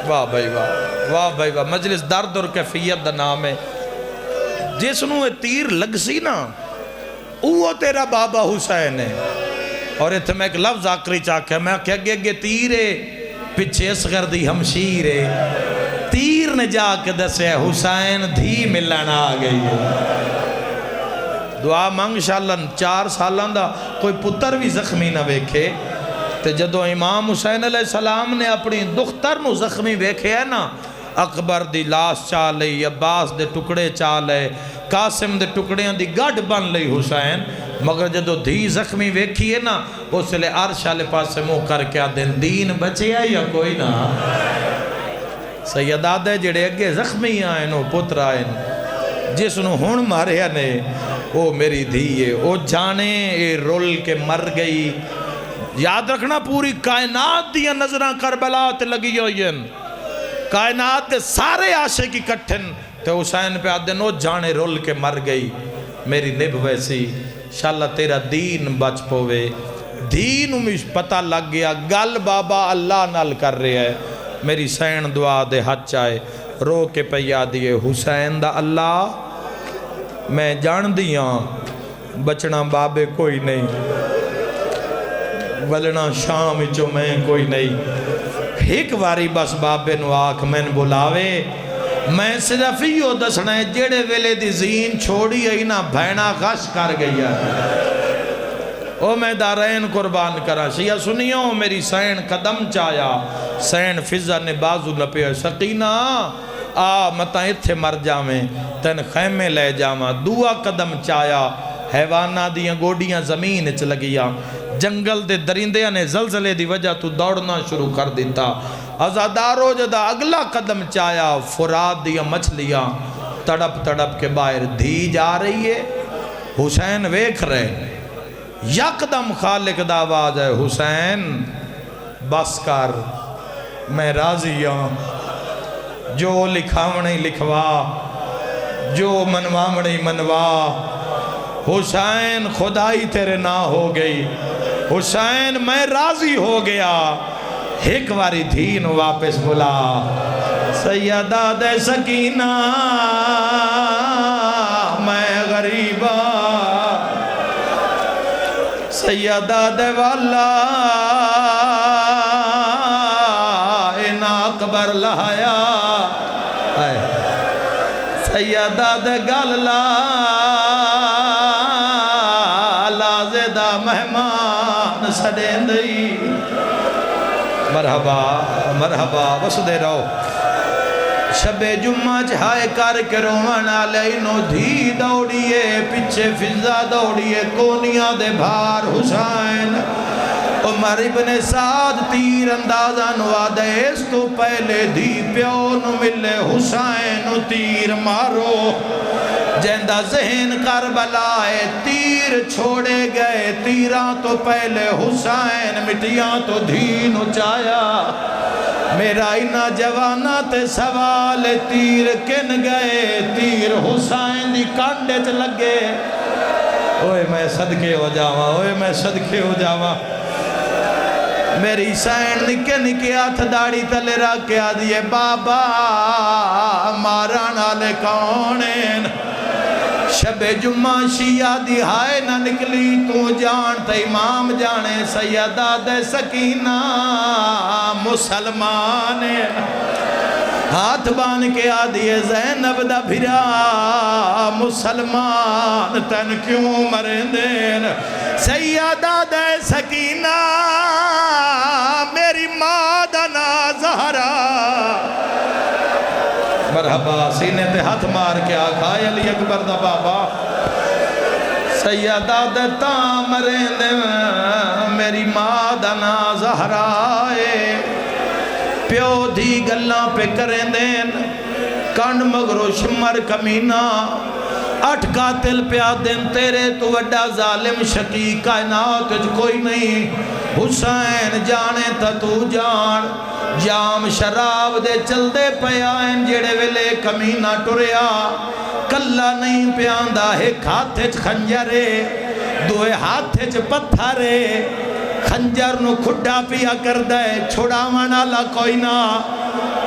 واہ بھائی واہ، واہ بھائی واہ، مجلس درد اور کیفیت دا نام ہے، جس نو اے تیر لگ سی نا وہ تیرا بابا حسین ہے۔ اور اتھے میں ایک لفظ آکری چاکھا ہے، میں کہ اگے تیرے پچھے اصغر دی ہمشیرے، تیر نے جا کے دسے حسین دھی ملن آ گئی ہے۔ دعا مانگ انشاءاللہ 4 سالان دا کوئی پتر بھی زخمی نہ ویکھے، تے جدو امام حسین علیہ السلام نے اپنی دختر نو زخمی ویکھے ہے نا، اکبر دی لاش چاہ لئی، عباس دے ٹکڑے چاہ لئے، قاسم دے ٹکڑیاں دی گڑھ بن لئی حسین، مگر جدو دھی زخمی ویکھی ہے نا، اس لئے عرش والے پاسے منہ کر کے دن دین بچے ہے یا کوئی نہ۔ سیدہ دے جڑے اگے زخمی آئے نو پتر آئے نو، جس نو ہون مارے نے او میری دھیئے، او جانے اے رول کے مر گئی۔ یاد رکھنا پوری کائنات دیا نظرہ کربلا تے لگی ہوئی ہیں، کائنات کے سارے عاشق کی کٹھن تے حسین پہ آدھے نو جانے رول کے مر گئی، میری نب ویسی انشاءاللہ تیرا دین بچ پوے۔ دین میں پتہ لگ گیا، گل بابا اللہ نال کر رہے ہے، میری سین دعا دے ہاتھ چاہے رو کے پیا دیئے حسین دا اللہ میں جان دیاں بچنا بابے کوئی نہیں، ولنا شام جو میں کوئی نہیں، ایک واری بس بابے نو آکھ میں بلاوے، میں صرف ہیو دسنا ہے جیڑے ویلے دی زین چھوڑی ہے نا بھینا غش کر گئی ہے، او میں دارین قربان کرا شیعہ سنیوں میری سین قدم چایا، سین فضا نے بازو نپے سقینہ آ متا اتھے مر جاویں تن خیمے لے جاواں، دعا قدم چایا، حیوانہ دیاں گوڑیاں زمین اچ لگیاں، جنگل دے درندیاں نے زلزلے دی وجہ تو دوڑنا شروع کر دیتا، ازادارو جدا اگلا قدم چایا، فرات دیا مچھلیاں تڑپ تڑپ کے باہر دھی جا رہی ہے، حسین ویکھ رہے، یکدم خالق دا آواز ہے حسین بس کر میں راضی ہوں، جو لکھاونے لکھوا، جو منواونے منوا، حسین خدائی تیرے نہ ہو گئی، حسین میں راضی ہو گیا، ایک واری دین واپس بلا، سیدہ دے سکینہ میں غریبہ، سیدہ دے والا اینا اکبر لہایا، سیدہ دے گللا لازدہ مہمان سڑین دئی، مرحبا مرحبا وسدے رہو، شب جمعہ چہائے کر کے رومانا لینو دھی دوڑیے، پچھے فضا دوڑیے، کونیاں دے بھار حسین، عمر ابن سعد تیر اندازہ نوادے، اس تو پہلے دھی پیو نو ملے، حسین تیر مارو، جیندہ ذہن کربلائے تیر چھوڑے گئے، تیران تو پہلے حسین مٹیاں تو دھین چایا، میرا انہ جوانہ تے سوال تیر کن گئے، تیر حسین دی کانڈے چ لگے، اوہ میں صدقے ہو جاواں، اوہ میں صدقے ہو جاواں، میری سین نکے نکے ہاتھ داڑی تلے رکھ کے آدھیے بابا مارانا لے کونین، شب جمعہ شیعہ دی ہائے نہ نکلی تو جانتا امام جانے، سیدہ دے سکینہ مسلمان، ہاتھ بان کے آدھیے زینب دا بھرا مسلمان، تن کیوں مرندین، سیدہ دے سکینہ میری مادنا زہرا، مرحبا سینے تے ہاتھ مار کے آکھا علی اکبر دا بابا، سیدہ دے تامرین دے میری مادنا زہرائے، پیو دی گلاں پہ کریں دین، کنڈ مگرو شمر کمینہ، اٹھ قاتل پیا دن تیرے تو وڈا ظالم شقی کائنات کوئی نہیں حسین جانے تا تو جان جام شراب دے چل دے پیائن جڑے ویلے کمینہ ٹریا کلا نہیں پیاندہ ایک ہاتھے چ خنجرے دوے ہاتھے چ پتھرے خنجر نو کھڈا پیا کر دے چھوڑا منالا کوئی نہ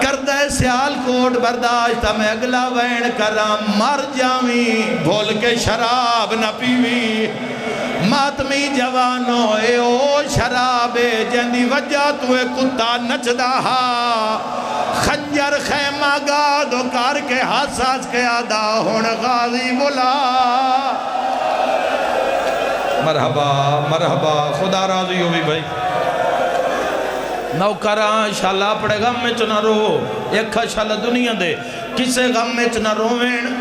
کر دے سیال کوٹ برداشت میں اگلا وین کرام مر جاویں بھول کے شراب نہ پیویں ماتمی جوانو اے او شرابے جندی وجہ توے کتا نچ دہا خنجر خیمہ گادو کار کے حساس کے آدھا ہون غازی بلا مرحبا مرحبا خدا راضی ہو بھی بھائی نوکران شالا پڑے غم میں چنہ رو ایک شالا دنیا دے کسے غم میں چنہ روین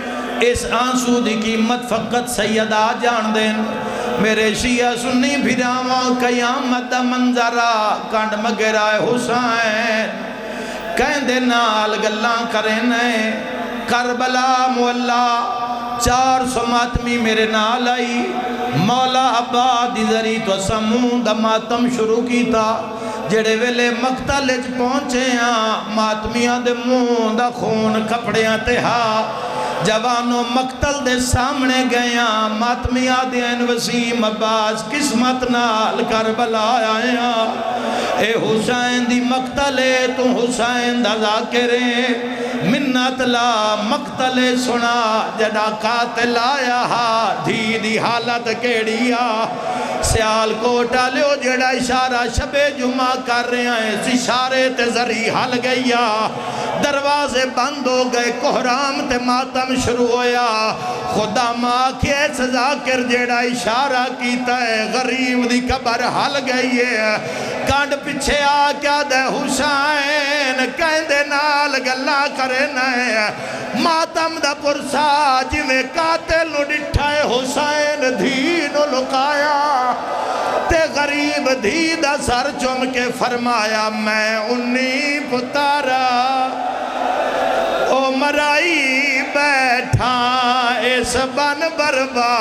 اس آنسو دی قیمت فقط سیدہ جان دین میرے شیعہ سنی بھیراواں قیامت دا منظرہ کانڈ مگرائے حسین کہیں دے نال گلان کرنے کربلا مولا 400 ماتمی میرے نال آئی مولا عباد ذری تو سمون دا ماتم شروع کی تھا جڑے ویلے مقتل اچ پہنچے ہاں ماتمیاں دے مون دا خون کپڑیاں تے ہاں جوانوں مقتل دے سامنے گئیاں ماتمیاں دے این وسیم عباس قسمت نال کربلا آئے ہاں اے حسین دی مقتلے تو حسین دا ذاکرے منت لا مقتلے سنا جڑا قاتل آیا ہا دھی دی حالت کیڑیا سیال کوٹا لیو جڑا اشارہ شب جمعہ کر رہے ہیں اس اشارے تے ذری حل گیا دروازے بند ہو گئے کوہرام تے ماتم شروع ہویا خدا ماں کے اس ذاکر جڑا اشارہ کیتا ہے غریب دی قبر حل گئی ہے کانڈ پچھے آ کیا دے حسین کہیں دے نال گلہ کرے نئے ماتم دا پرسا جویں قاتل نو ڈٹھائے حسین دھینو لکایا تے غریب دھی دا سر چم کے فرمایا میں انی پتارا او مرائی بیٹھا اس بن بربا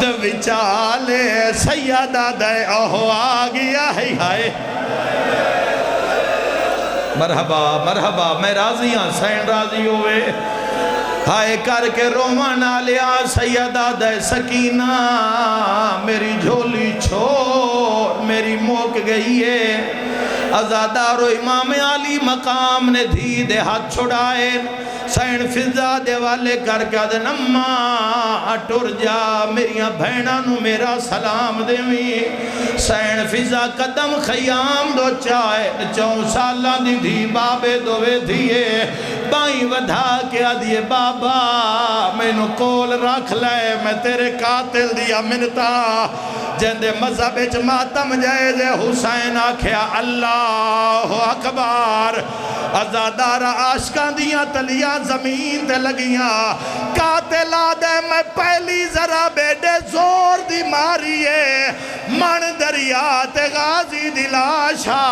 دوچالے سیدہ دے اوہ آگیا ہے ہائے مرحبا مرحبا میں راضی ہاں سین راضی ہوئے ہائے کر کے رومان آلیا سیدہ دے سکینہ میری جھولی چھوڑ میری موک گئی ہے ازادار و امام علی مقام نے دھی دے ہاتھ چھڑائے سین فضا دے والے کر کے دے نمہ اٹھر جا میریاں بھینہ نو میرا سلام دے میں سین فضا قدم خیام دو چائے 4 سالہ دی دھی بابے دوے دھیے بائیں ودھا کیا دیے بابا میں نو کول رکھ لائے میں تیرے قاتل دیا منتا جندے مذہب ماتم جائے دے حسین آکھیا اللہ اکبر ازادار عاشقان دیاں تلیاں زمین تے لگیاں قاتل آدھے میں پہلی ذرا بیٹے زور دی ماریے من دریا تے غازی دلاشا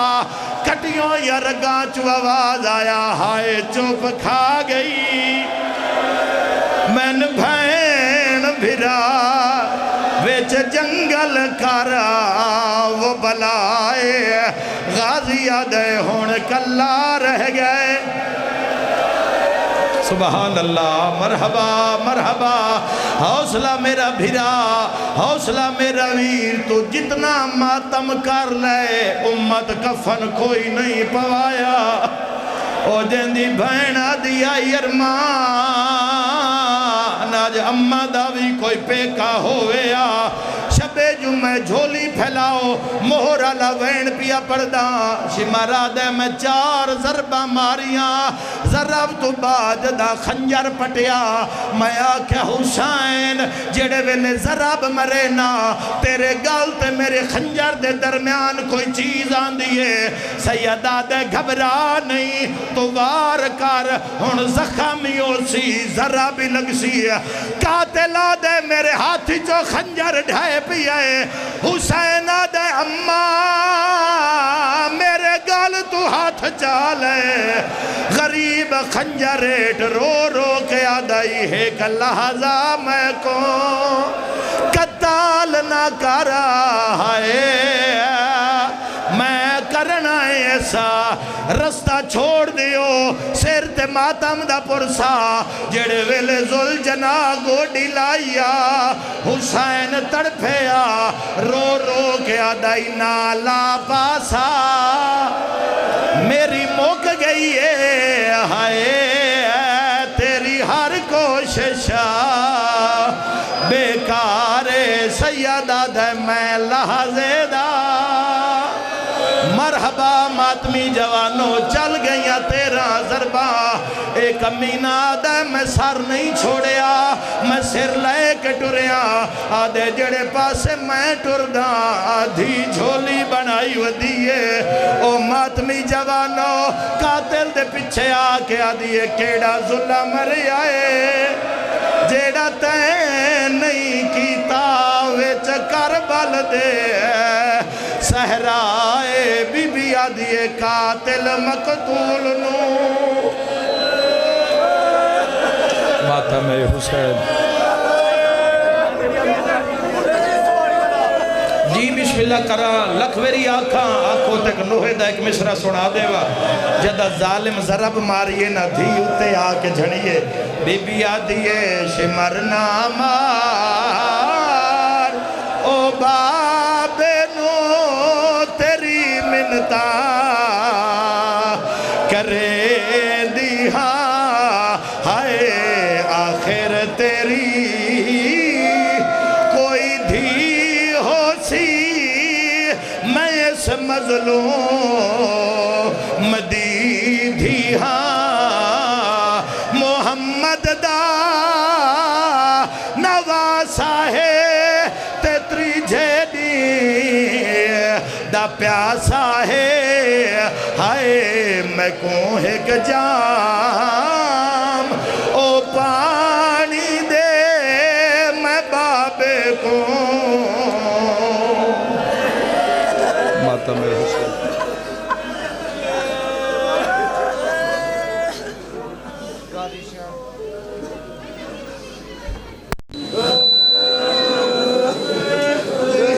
کٹیوں یا رگاں چو آواز آیا ہائے چوپ کھا گئی میں بھین بھرا ویچ جنگل کرا وہ بلائے غازی آدھے ہون کلا رہ گئے سبحان اللہ مرحبا مرحبا حوصلہ میرا بھیرا حوصلہ میرا ویر تو جتنا ماتم کر لے امت کفن کوئی نہیں پوایا او جندی بھینا دیا ارمان آج اممہ داوی کوئی پیکا ہویا شب جمعہ جھولی پھیلاؤ مہرہ لوین پیا پردہ شمارہ دے میں 4 ضربہ ماریاں ضرب تو بعد دا خنجر پٹیا میں آکھا حسین جڑے ویلے ضرب مرے نا تیرے گال تے میرے خنجر دے درمیان کوئی چیز آن دیئے سیدہ دے گھبرا نہیں تو وار کر ہن زخمیوں سی ضرب لگ سی قاتلہ دے میرے ہاتھی جو خنجر ڈھائے پیئے حسینہ دے اممہ میرے گال تو ہاتھ ہاتھ چالے غریب خنجریٹ رو رو کے آدائی ایک لحظہ میں کو قتال نہ کرا ہے میں کرنا ایسا رستہ چھوڑ دیو سر تے ماتم دا پرسا جڑے ویلے زل جنا گوڑی لائیا حسین تڑپیا رو رو کے آدائی نالا پاسا میری موک گئی ہے ہائے تیری ہر کوشش بیکار سیدہ دے میں لحظے دا مرحبا ماتمی جوانوں چل گئیا تیرا ضربہ ایک امینہ دے میں سر نہیں چھوڑیا میں سر لے کے ٹریا آدھے جڑے پاسے میں ٹر دا آدھی جھولی بنائی و دیئے او ماتمی جوانوں قاتل دے پیچھے آکے آدھیے کیڑا ظلم مری آئے جیڑا تین نہیں کیتا ویچ کربل دے سہرائے بی بی آدھیے قاتل مقتول نو ماتم حسین جی بسم اللہ کرا لکھویری آنکھوں تک نوہے دا ایک مصرہ سنا دے وا جدہ ظالم ضرب ماریے نہ دھی اتے آکے جھڑیے بی بی آدھیے شمرنا مار او بابے نو تیری منتا کرے دی ہاں ہائے آخر تیری کوئی دھی ہو سی میں اس مظلوم دی دھی ہاں محمد دا نواسا ہے تیتری جیدی دا پیاسا ہے ہائے میں کون ایک جام او پانی دے میں بابے کو ماتم حسین